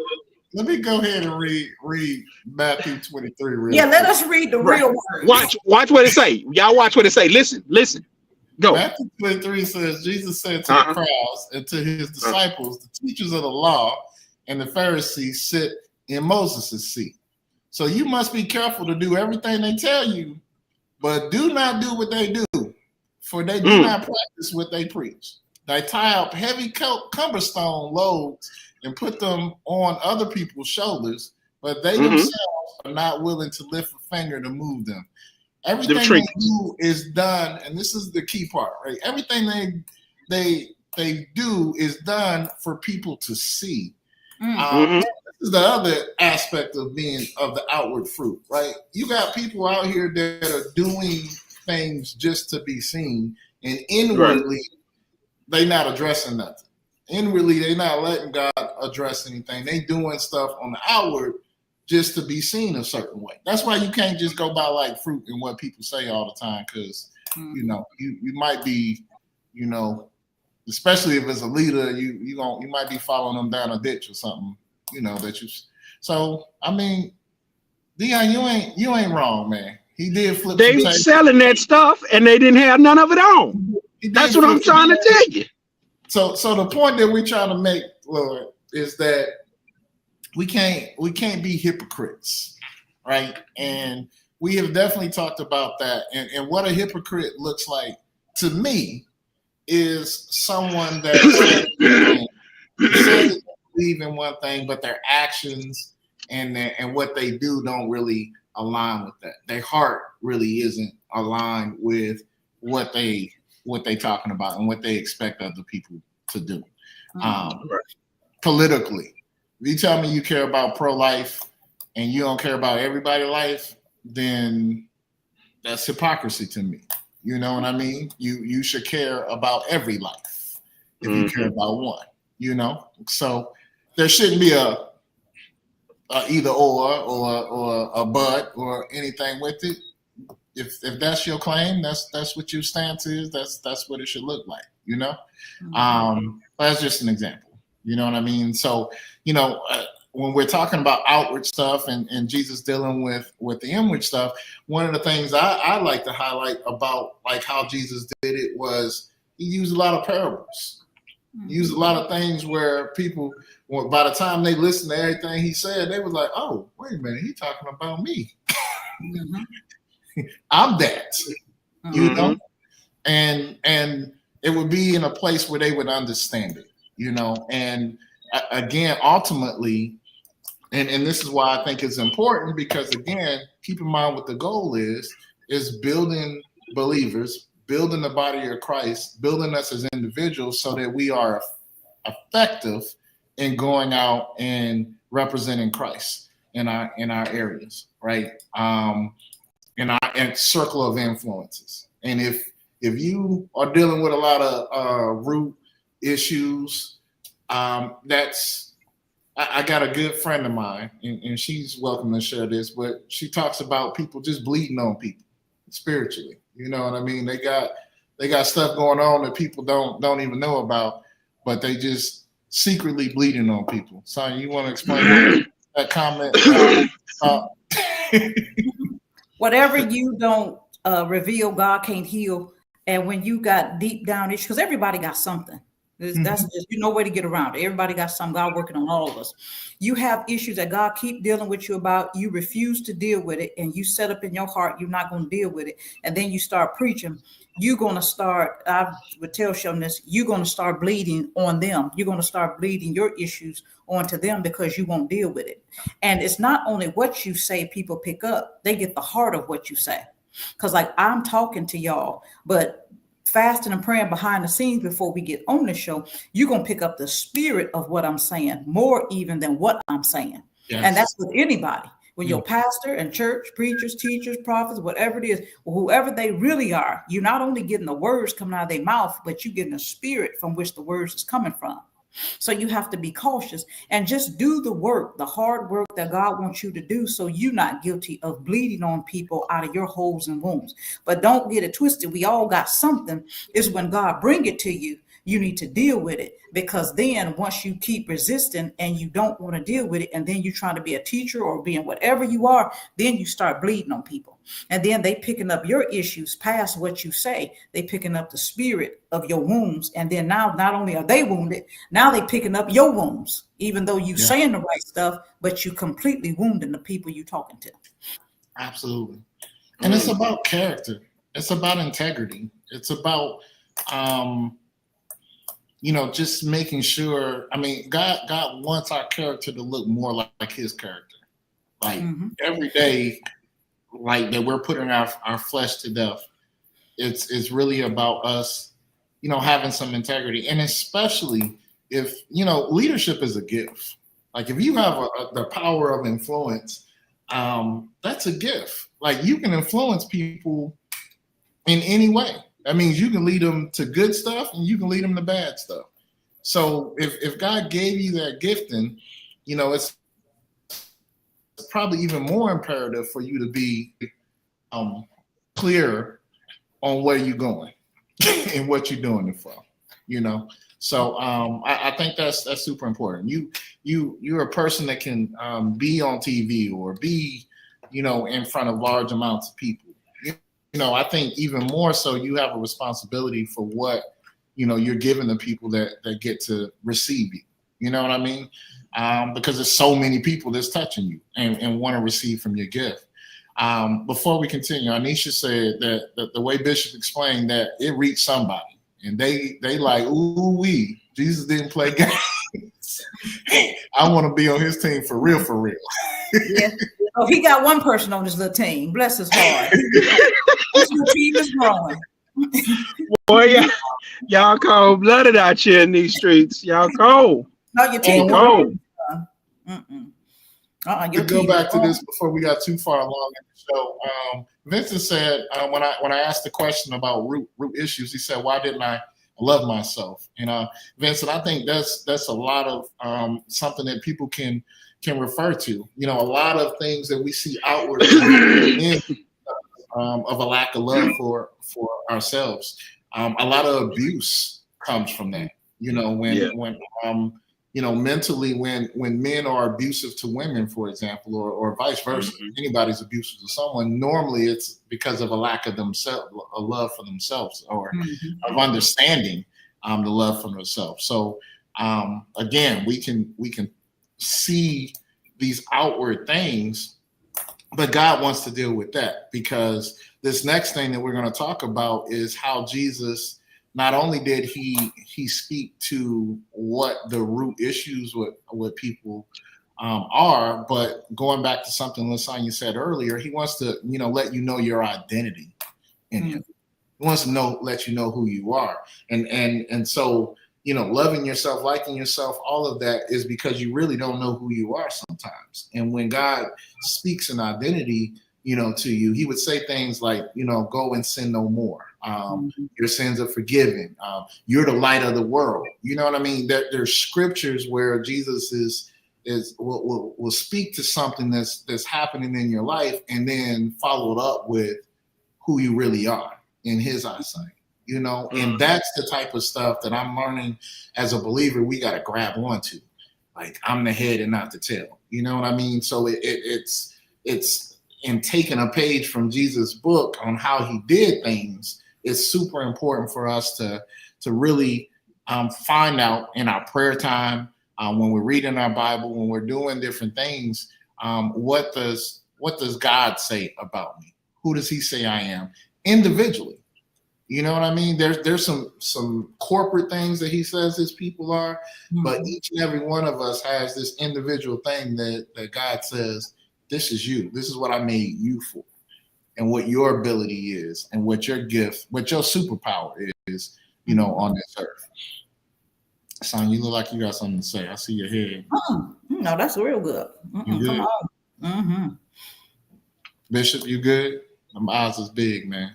Let me go ahead and read Matthew 23. Let us read the real words. Watch what it say. Y'all watch what it say. Listen. Go. Matthew 23 says, Jesus said to the crowds and to his disciples, the teachers of the law and the Pharisees sit in Moses' seat. So you must be careful to do everything they tell you, but do not do what they do, for they do not practice what they preach. They tie up heavy cumbersome loads and put them on other people's shoulders, but they themselves are not willing to lift a finger to move them. Everything they do is done, and this is the key part, right? Everything they do is done for people to see. This is the other aspect of being of the outward fruit, right? You got people out here that are doing things just to be seen, and inwardly they not addressing nothing. Inwardly, they not letting God address anything. They doing stuff on the outward just to be seen a certain way. That's why you can't just go by like fruit and what people say all the time, because you might be, especially if it's a leader, you might be following them down a ditch or something, that you. So I mean, Dion, you ain't wrong, man. He did flip. They were selling that stuff and they didn't have none of it on. That's what I'm trying to tell you. So the point that we're trying to make, Lord, is that we can't be hypocrites, right? And we have definitely talked about that. And what a hypocrite looks like to me is someone that says they believe in one thing, but their actions and what they do don't really align with that. Their heart really isn't aligned with what they talking about and what they expect other people to do. Politically, if you tell me you care about pro-life and you don't care about everybody's life, then that's hypocrisy to me. You know what I mean? You should care about every life if you care about one. So there shouldn't be a either or a but or anything with it. If that's your claim, that's what your stance is. That's what it should look like. That's just an example. You know what I mean? So when we're talking about outward stuff and Jesus dealing with the inward stuff, one of the things I like to highlight about like how Jesus did it was he used a lot of parables. He used a lot of things where people, by the time they listened to everything he said, they was like, oh, wait a minute, he's talking about me. I'm that, and it would be in a place where they would understand it, and again, ultimately, and this is why I think it's important, because again, keep in mind what the goal is building believers, building the body of Christ, building us as individuals so that we are effective in going out and representing Christ in our areas, right? In our circle of influences. And if you are dealing with a lot of root issues, I got a good friend of mine, and she's welcome to share this, but she talks about people just bleeding on people spiritually. You know what I mean? They got stuff going on that people don't even know about, but they just secretly bleeding on people. So you want to explain that comment? Whatever you don't reveal, God can't heal. And when you got deep down issues, because everybody got something. That's just, no way to get around it. Everybody got some. God working on all of us. You have issues that God keep dealing with you about. You refuse to deal with it, and you set up in your heart you're not going to deal with it. And then you start preaching. You're going to start. I would tell Sheldon this. You're going to start bleeding on them. You're going to start bleeding your issues onto them because you won't deal with it. And it's not only what you say people pick up; they get the heart of what you say. Because like I'm talking to y'all, but fasting and praying behind the scenes before we get on the show, you're going to pick up the spirit of what I'm saying more even than what I'm saying. Yes. And that's with anybody, with your pastor and church, preachers, teachers, prophets, whatever it is, whoever they really are. You're not only getting the words coming out of their mouth, but you're getting the spirit from which the words is coming from. So you have to be cautious and just do the work, the hard work that God wants you to do, so you're not guilty of bleeding on people out of your holes and wounds. But don't get it twisted. We all got something. It's when God bring it to you, you need to deal with it, because then once you keep resisting and you don't want to deal with it, and then you're trying to be a teacher or being whatever you are, then you start bleeding on people. And then they picking up your issues past what you say. They picking up the spirit of your wounds. And then now not only are they wounded, now they picking up your wounds, even though you saying the right stuff, but you completely wounding the people you talking to. Absolutely. And it's about character. It's about integrity. It's about, just making sure. I mean, God wants our character to look more like his character. Like every day, like that we're putting our flesh to death. It's really about us, having some integrity. And especially if, leadership is a gift. Like if you have the power of influence, that's a gift. Like you can influence people in any way. That means you can lead them to good stuff and you can lead them to bad stuff. So if God gave you that gifting, it's probably even more imperative for you to be clear on where you're going and what you're doing it for. you know. So I think that's super important. You're a person that can be on TV or be, you know, in front of large amounts of people. You know, I think even more so, you have a responsibility for what, you know, you're giving the people that get to receive you. You know what I mean? Because there's so many people that's touching you and want to receive from your gift. Before we continue, Anisha said that the way Bishop explained that it reached somebody, and they like, ooh wee, Jesus didn't play games. I want to be on his team for real, for real. Yeah. Oh, he got one person on his little team. Bless his heart. His little team is growing. Boy, y'all cold blooded out here in these streets. Y'all cold. No, your team. Cold. To go back to this before we got too far along in the show, Vincent said when I asked the question about root issues, he said, "Why didn't I love myself?" And Vincent, I think that's a lot of something that people can refer to. You know, a lot of things that we see outwardly of a lack of love for ourselves. A lot of abuse comes from that. You know, when you know, mentally, when men are abusive to women, for example, or vice versa, anybody's abusive to someone, normally it's because of a lack of themselves, a love for themselves, or of understanding the love for themselves. So again, we can see these outward things, but God wants to deal with that, because this next thing that we're going to talk about is how Jesus, not only did he speak to what the root issues with people are, but going back to something Lasagna said earlier, he wants to, you know, let you know your identity in him. He wants to let you know who you are. And so, you know, loving yourself, liking yourself, all of that is because you really don't know who you are sometimes. And when God speaks an identity, you know, to you, he would say things like, you know, go and sin no more. Your sins are forgiven. You're the light of the world. You know what I mean? There's scriptures where Jesus will speak to something that's happening in your life, and then follow it up with who you really are in his eyesight. You know, and that's the type of stuff that I'm learning as a believer. We got to grab onto. Like, I'm the head and not the tail. You know what I mean? So it's in taking a page from Jesus' book on how he did things. It's super important for us to really find out in our prayer time, when we're reading our Bible, when we're doing different things, what does God say about me? Who does he say I am individually? You know what I mean? There's some corporate things that he says his people are, but each and every one of us has this individual thing that God says, this is you. This is what I made you for, and what your ability is, and what your gift, what your superpower is, you know, on this earth. Son, you look like you got something to say. I see your head. No, that's real good. You good? Come on. Bishop, you good? Them eyes is big, man.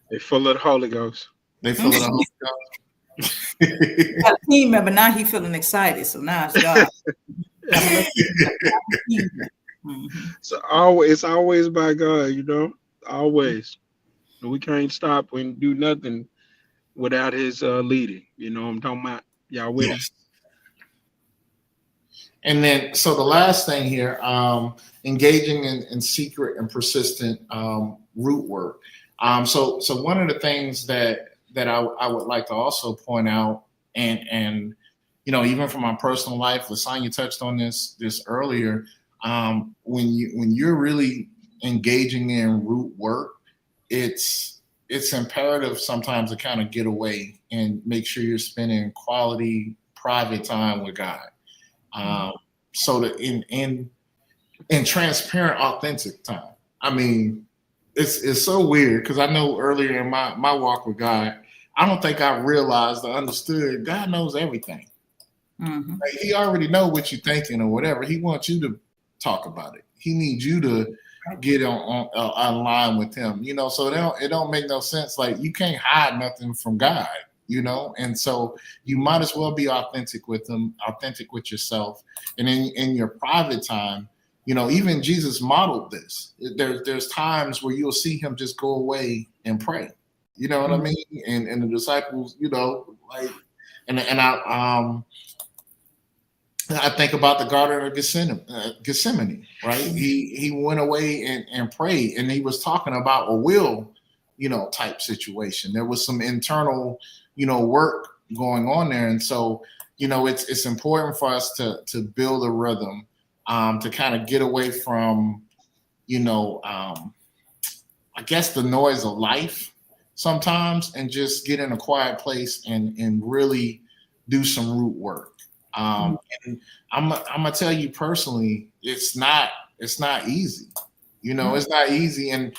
They full of the Holy Ghost. They full of the Holy Ghost. Got a team member, now he feeling excited, so now it's God. So it's always by God, you know, always. We can't stop and do nothing without his leading. You know what I'm talking about? Y'all with us? And then, so the last thing here, engaging in secret and persistent root work. So one of the things that I would like to also point out, and you know, even from my personal life, Lasagna touched on this earlier. When you're really engaging in root work, it's imperative sometimes to kind of get away and make sure you're spending quality private time with God. So that in transparent, authentic time. I mean, it's so weird, because I know earlier in my walk with God, I don't think I realized or understood God knows everything. Like, he already know what you're thinking or whatever. He wants you to talk about it. He needs you to get on line with him, you know. So it don't make no sense. Like, you can't hide nothing from God, you know. And so you might as well be authentic with him, authentic with yourself, and in your private time. You know, even Jesus modeled this. There's times where you'll see him just go away and pray. You know what I mean? And the disciples, you know, like, and I think about the Garden of Gethsemane, right? He went away and prayed, and he was talking about a will, you know, type situation. There was some internal, you know, work going on there, and so, you know, it's important for us to build a rhythm, to kind of get away from, you know, I guess the noise of life sometimes, and just get in a quiet place and really do some root work. And I'm gonna tell you personally, it's not easy. You know, it's not easy. And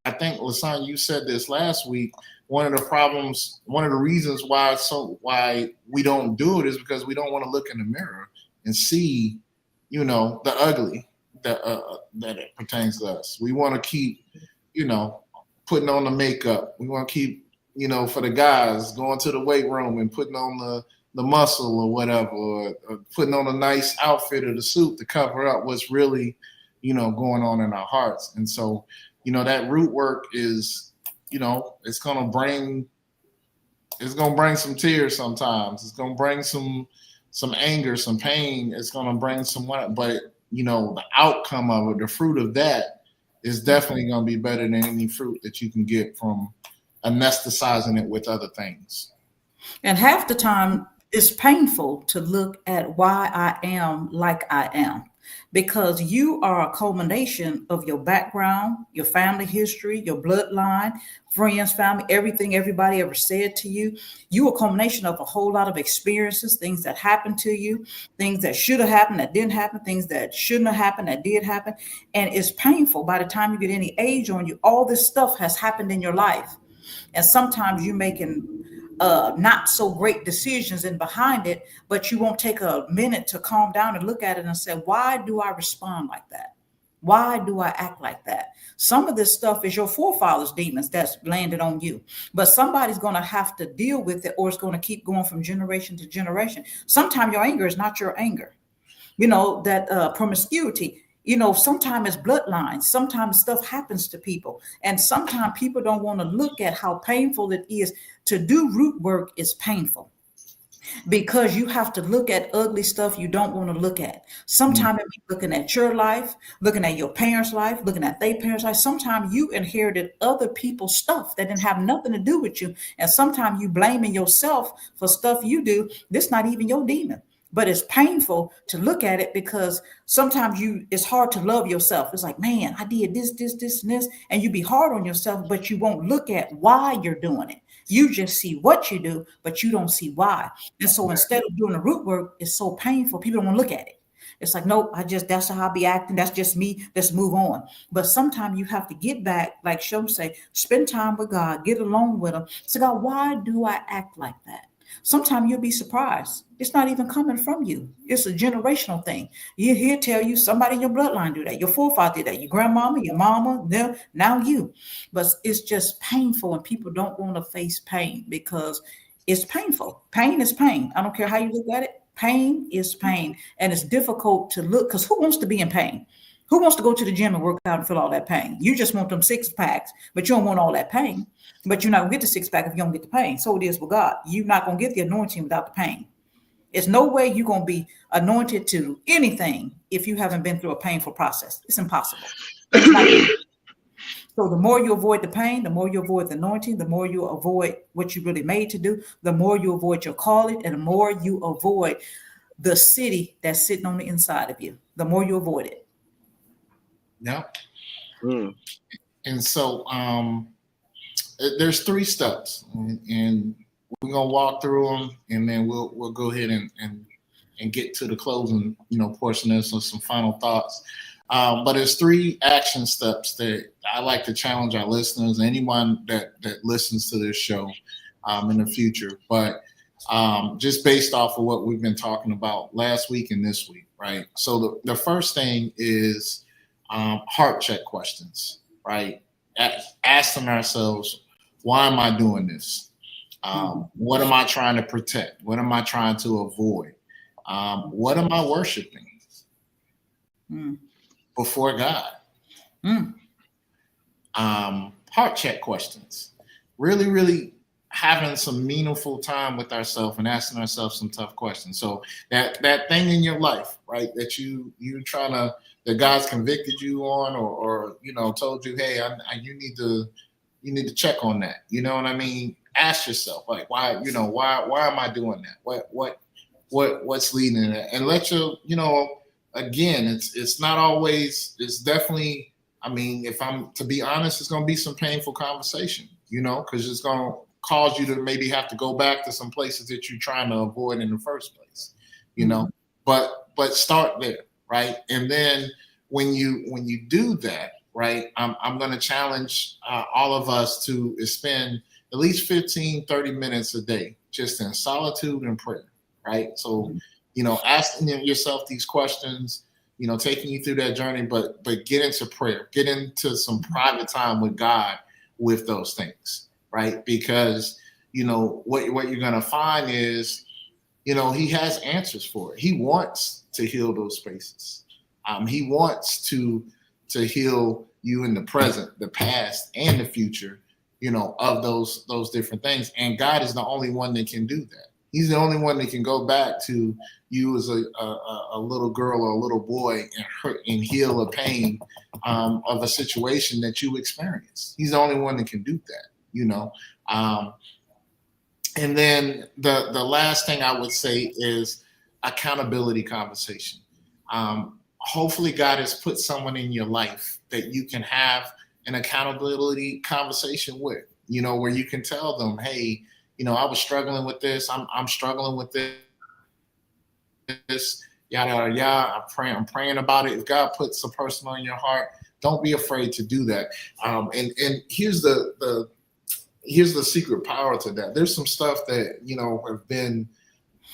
I think, Lasan, you said this last week. One of the reasons why we don't do it is because we don't want to look in the mirror and see, you know, the ugly that it pertains to us. We want to keep, you know, putting on the makeup. We want to keep, you know, for the guys, going to the weight room and putting on the muscle or whatever, or putting on a nice outfit or the suit to cover up what's really, you know, going on in our hearts. And so, you know, that root work is, you know, it's gonna bring some tears sometimes. It's gonna bring some anger, some pain. It's gonna bring some, but you know, the outcome of it, the fruit of that, is definitely gonna be better than any fruit that you can get from anesthetizing it with other things. And half the time, it's painful to look at why I am like I am, because you are a culmination of your background, your family history, your bloodline, friends, family, everything everybody ever said to you. You are a culmination of a whole lot of experiences, things that happened to you, things that should have happened that didn't happen, things that shouldn't have happened that did happen. And it's painful. By the time you get any age on you, all this stuff has happened in your life. And sometimes you're making not so great decisions in behind it, but you won't take a minute to calm down and look at it and say, why do I respond like that? Why do I act like that? Some of this stuff is your forefathers' demons that's landed on you, but somebody's going to have to deal with it, or it's going to keep going from generation to generation. Sometimes your anger is not your anger. You know, that promiscuity, you know, sometimes it's bloodlines. Sometimes stuff happens to people. And sometimes people don't want to look at how painful it is. To do root work is painful, because you have to look at ugly stuff you don't want to look at. Sometimes it means looking at your life, looking at your parents' life, looking at their parents' life. Sometimes you inherited other people's stuff that didn't have nothing to do with you. And sometimes you blaming yourself for stuff you do. This not even your demon. But it's painful to look at it, because sometimes it's hard to love yourself. It's like, man, I did this, and this. And you be hard on yourself, but you won't look at why you're doing it. You just see what you do, but you don't see why. And so instead of doing the root work, it's so painful. People don't want to look at it. It's like, nope, that's how I be acting. That's just me. Let's move on. But sometimes you have to get back, like Shom say, spend time with God, get alone with him. So God, why do I act like that? Sometimes you'll be surprised. It's not even coming from you. It's a generational thing. He'll tell you somebody in your bloodline do that. Your forefather did that. Your grandmama, your mama, them, now you. But it's just painful, and people don't want to face pain because it's painful. Pain is pain. I don't care how you look at it. Pain is pain. And it's difficult to look, because who wants to be in pain? Who wants to go to the gym and work out and feel all that pain? You just want them six packs, but you don't want all that pain. But you're not going to get the six pack if you don't get the pain. So it is with God. You're not going to get the anointing without the pain. There's no way you're going to be anointed to anything if you haven't been through a painful process. It's impossible. So the more you avoid the pain, the more you avoid the anointing, the more you avoid what you really made to do, the more you avoid your calling, and the more you avoid the city that's sitting on the inside of you, the more you avoid it. Yeah. And so there's 3 steps, and we're gonna walk through them, and then we'll go ahead and get to the closing, you know, portion of some final thoughts. But there's 3 action steps that I like to challenge our listeners, anyone that listens to this show in the future. But just based off of what we've been talking about last week and this week, right? So the first thing is heart check questions, right? Asking ourselves, why am I doing this? What am I trying to protect? What am I trying to avoid? What am I worshiping before God? Heart check questions. really, really having some meaningful time with ourselves and asking ourselves some tough questions. So that thing in your life, right, that you trying to, that God's convicted you on, or told you, hey, you need to check on that. You know what I mean? Ask yourself, like, why am I doing that? What's leading to that? And let again, it's not always, it's definitely, I mean, if I'm to be honest, it's going to be some painful conversation, because it's going to cause you to maybe have to go back to some places that you're trying to avoid in the first place, but start there, right? And then when you do that, right, I'm going to challenge all of us to spend at least 15-30 minutes a day just in solitude and prayer, right? So asking yourself these questions, taking you through that journey, but get into prayer, get into some private time with God with those things, right? Because what you're going to find is he has answers for it. He wants to heal those spaces. He wants to heal you in the present, the past, and the future, of those different things. And God is the only one that can do that. He's the only one that can go back to you as a little girl or a little boy and hurt and heal a pain of a situation that you experienced. He's the only one that can do that, And then the last thing I would say is accountability conversation. Hopefully God has put someone in your life that you can have an accountability conversation with, where you can tell them, hey, I was struggling with this. I'm struggling with this, yada, yada, yada. I'm praying about it. If God puts a person on your heart, don't be afraid to do that. And here's the secret power to that. There's some stuff that, have been,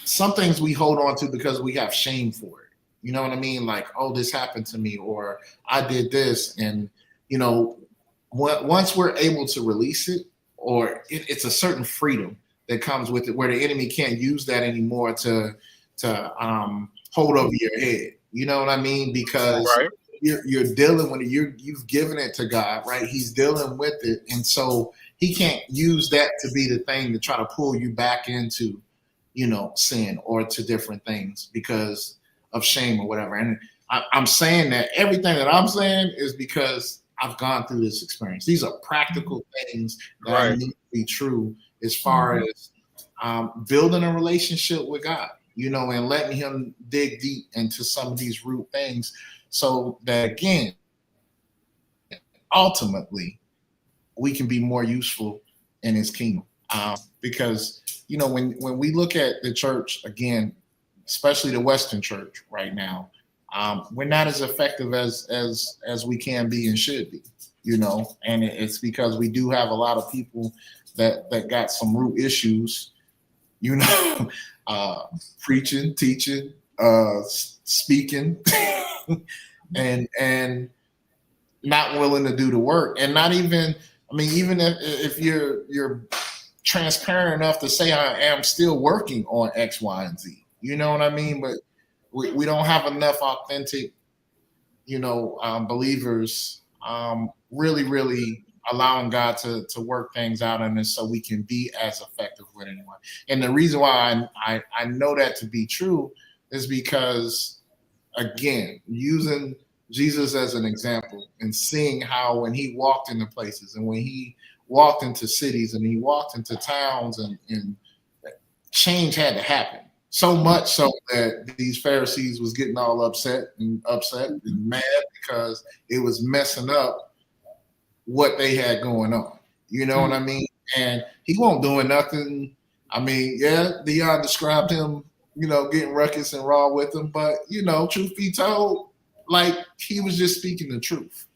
some things we hold on to because we have shame for it. You know what I mean? Like, oh, this happened to me, or I did this. And, once we're able to release it, or it's a certain freedom that comes with it, where the enemy can't use that anymore to hold over your head. You know what I mean? Because right. you're dealing with it. You've given it to God, right? He's dealing with it. And so he can't use that to be the thing to try to pull you back into, sin or to different things because of shame or whatever. And I'm saying that everything that I'm saying is because I've gone through this experience. These are practical things that I need to be true as far as building a relationship with God, and letting him dig deep into some of these root things so that, again, ultimately, we can be more useful in his kingdom. Because, when we look at the church, again, especially the Western church right now, we're not as effective as we can be and should be, and it's because we do have a lot of people that got some root issues, preaching, teaching, speaking, and not willing to do the work, and not even, even if you're transparent enough to say I am still working on X, Y, and Z, you know what I mean? But we don't have enough authentic, believers really, really allowing God to work things out in us so we can be as effective with anyone. And the reason why I know that to be true is because, again, using Jesus as an example and seeing how when he walked into places and when he walked into cities and he walked into towns and change had to happen. So much so that these Pharisees was getting all upset and mad because it was messing up what they had going on. You know what I mean? And he wasn't doing nothing. Dion described him, getting ruckus and raw with them. But, truth be told, like, he was just speaking the truth.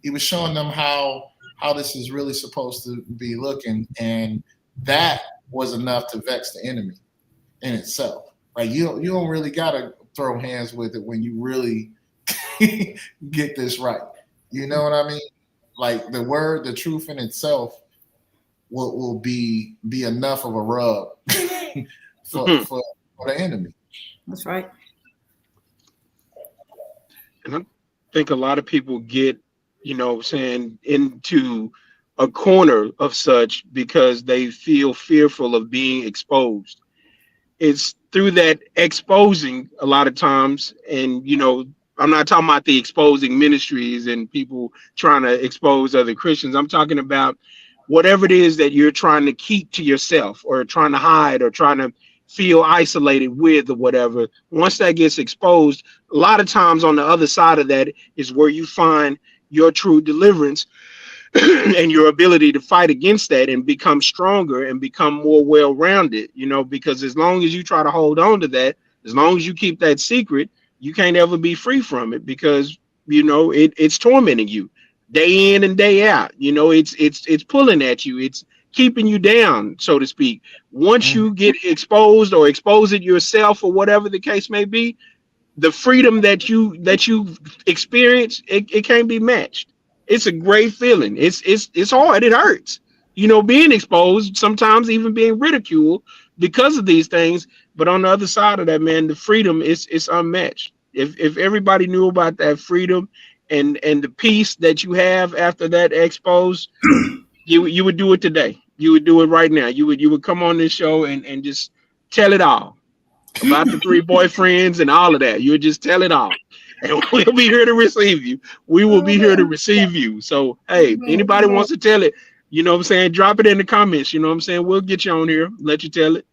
He was showing them how this is really supposed to be looking. And that was enough to vex the enemy in itself. Like, you don't really got to throw hands with it when you really get this right. You know what I mean? Like, the word, the truth in itself will be enough of a rub for the enemy. That's right. And I think a lot of people get, saying into a corner of such because they feel fearful of being exposed. It's through that exposing a lot of times, and I'm not talking about the exposing ministries and people trying to expose other Christians. I'm talking about whatever it is that you're trying to keep to yourself or trying to hide or trying to feel isolated with or whatever. Once that gets exposed, a lot of times on the other side of that is where you find your true deliverance and your ability to fight against that and become stronger and become more well-rounded, because as long as you try to hold on to that, as long as you keep that secret, you can't ever be free from it because, it's tormenting you day in and day out. It's pulling at you. It's keeping you down, so to speak. Once you get exposed or expose it yourself or whatever the case may be, the freedom that you experience, it can't be matched. It's a great feeling. It's hard. It hurts, being exposed, sometimes even being ridiculed because of these things. But on the other side of that, man, the freedom is unmatched. If everybody knew about that freedom and the peace that you have after that expose, you would do it today. You would do it right now. You would come on this show and just tell it all about the 3 boyfriends and all of that. You would just tell it all. And we'll be here to receive you. We will be here to receive you. So, hey, anybody wants to tell it, drop it in the comments. We'll get you on here, let you tell it.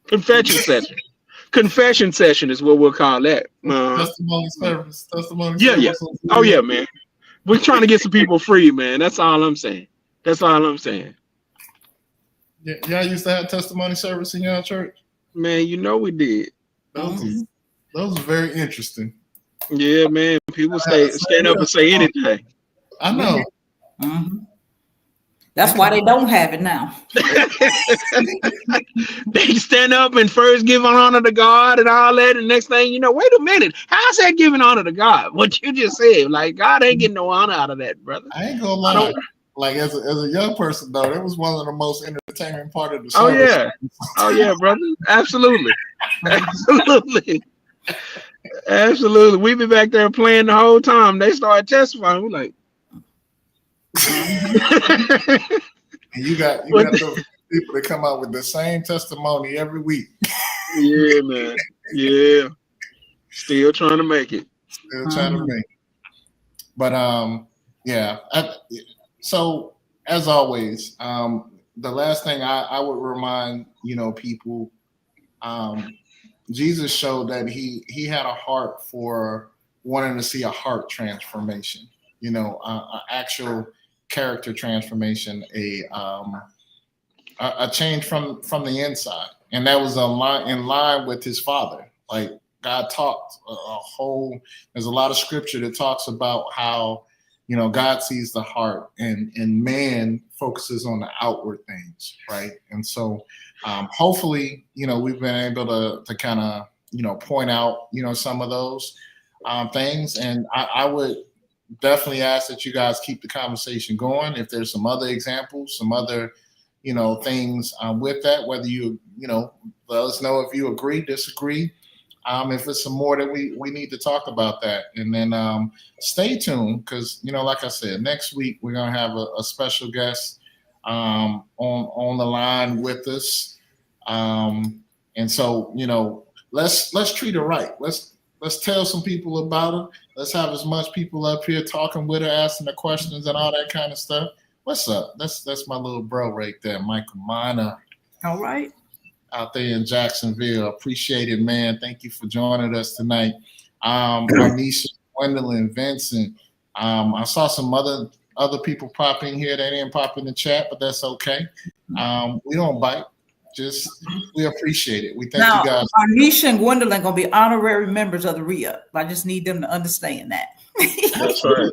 Confession session. Confession session is what we'll call that. Testimony service. Testimony yeah. service. Oh, yeah, man. We're trying to get some people free, man. That's all I'm saying. Yeah, y'all used to have testimony service in y'all church? Man, we did. Those are very interesting. Yeah, man. People stand up and say anything. I know. Mm-hmm. That's why they don't have it now. They stand up and first give honor to God and all that, and next thing you know, wait a minute, how's that giving honor to God? What you just said, like God ain't getting no honor out of that, brother. I ain't gonna lie. Like as a young person though, that was one of the most entertaining part of the service. Oh yeah, brother. Absolutely. Absolutely. We be back there playing the whole time. They started testifying. We're like, and you got those people that come out with the same testimony every week. Yeah, man. Yeah. Still trying to make it. But yeah. So as always, the last thing I would remind people, Jesus showed that he had a heart for wanting to see a heart transformation, an actual character transformation, a change from the inside, and that was in line with his Father. Like God talked there's a lot of scripture that talks about how God sees the heart and man focuses on the outward things, right? And so hopefully we've been able to kind of point out some of those things, and I would definitely ask that you guys keep the conversation going. If there's some other examples, some other things with that, whether you let us know if you agree, disagree, if it's some more that we need to talk about that. And then stay tuned, because like I said, next week we're gonna have a special guest on the line with us, and so let's treat her right. Let's tell some people about her. Let's have as much people up here talking with her, asking the questions and all that kind of stuff. What's up? That's my little bro right there, Michael Minor. All right. Out there in Jacksonville. Appreciate it, man. Thank you for joining us tonight. Arnisha, Gwendolyn, Vincent. I saw some other people pop in here. They didn't pop in the chat, but that's okay. We don't bite. Just we appreciate it. We thank you guys. Arnisha and Gwendolyn gonna be honorary members of the ReuPLive. I just need them to understand that.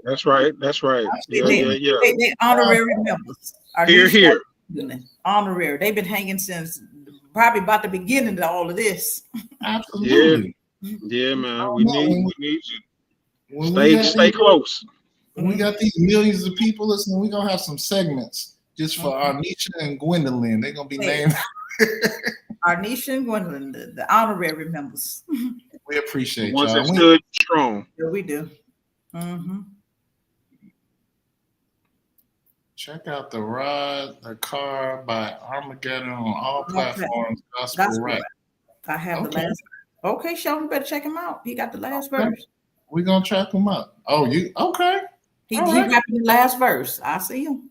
That's right. Yeah. They honorary members. Here. Honorary. They've been hanging since probably about the beginning of all of this. Absolutely. Yeah, man. We need you. Stay close. When we got these millions of people listening, we're gonna have some segments just for Arnisha and Gwendolyn. They're gonna be named. Arnisha and Gwendolyn, the honorary members. We appreciate ones y'all. that stood strong. Yeah, we do. Mm-hmm. Check out The Ride, The Car by Armageddon on all platforms. Gospel rap. I have the last. Okay, Sheldon, better check him out. He got the last verse. We're gonna check him out. Oh, you okay? He got the last verse. I see him.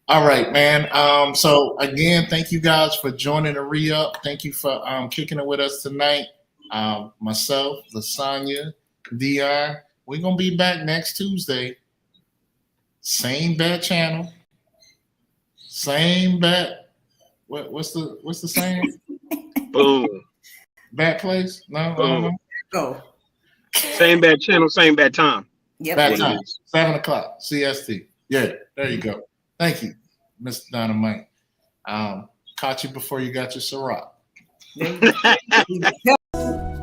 All right, man. So again, thank you guys for joining the re-up. Thank you for kicking it with us tonight. Myself, Lasagna, Dion. We're gonna be back next Tuesday. Same bat channel. Same bat. What's the saying? Boom. Bat place? No, Boom. Go. Same bad channel, same bad time. Yep. Bat time. 7:00 CST. Yeah, there you go. Thank you, Mr. Dynamite. Caught you before you got your Ciroc.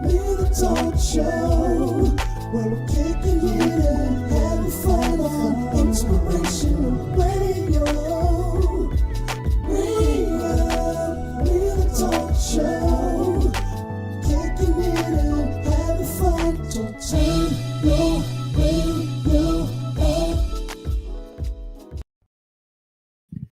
Little talk show where we're kicking it and having fun. Inspirational.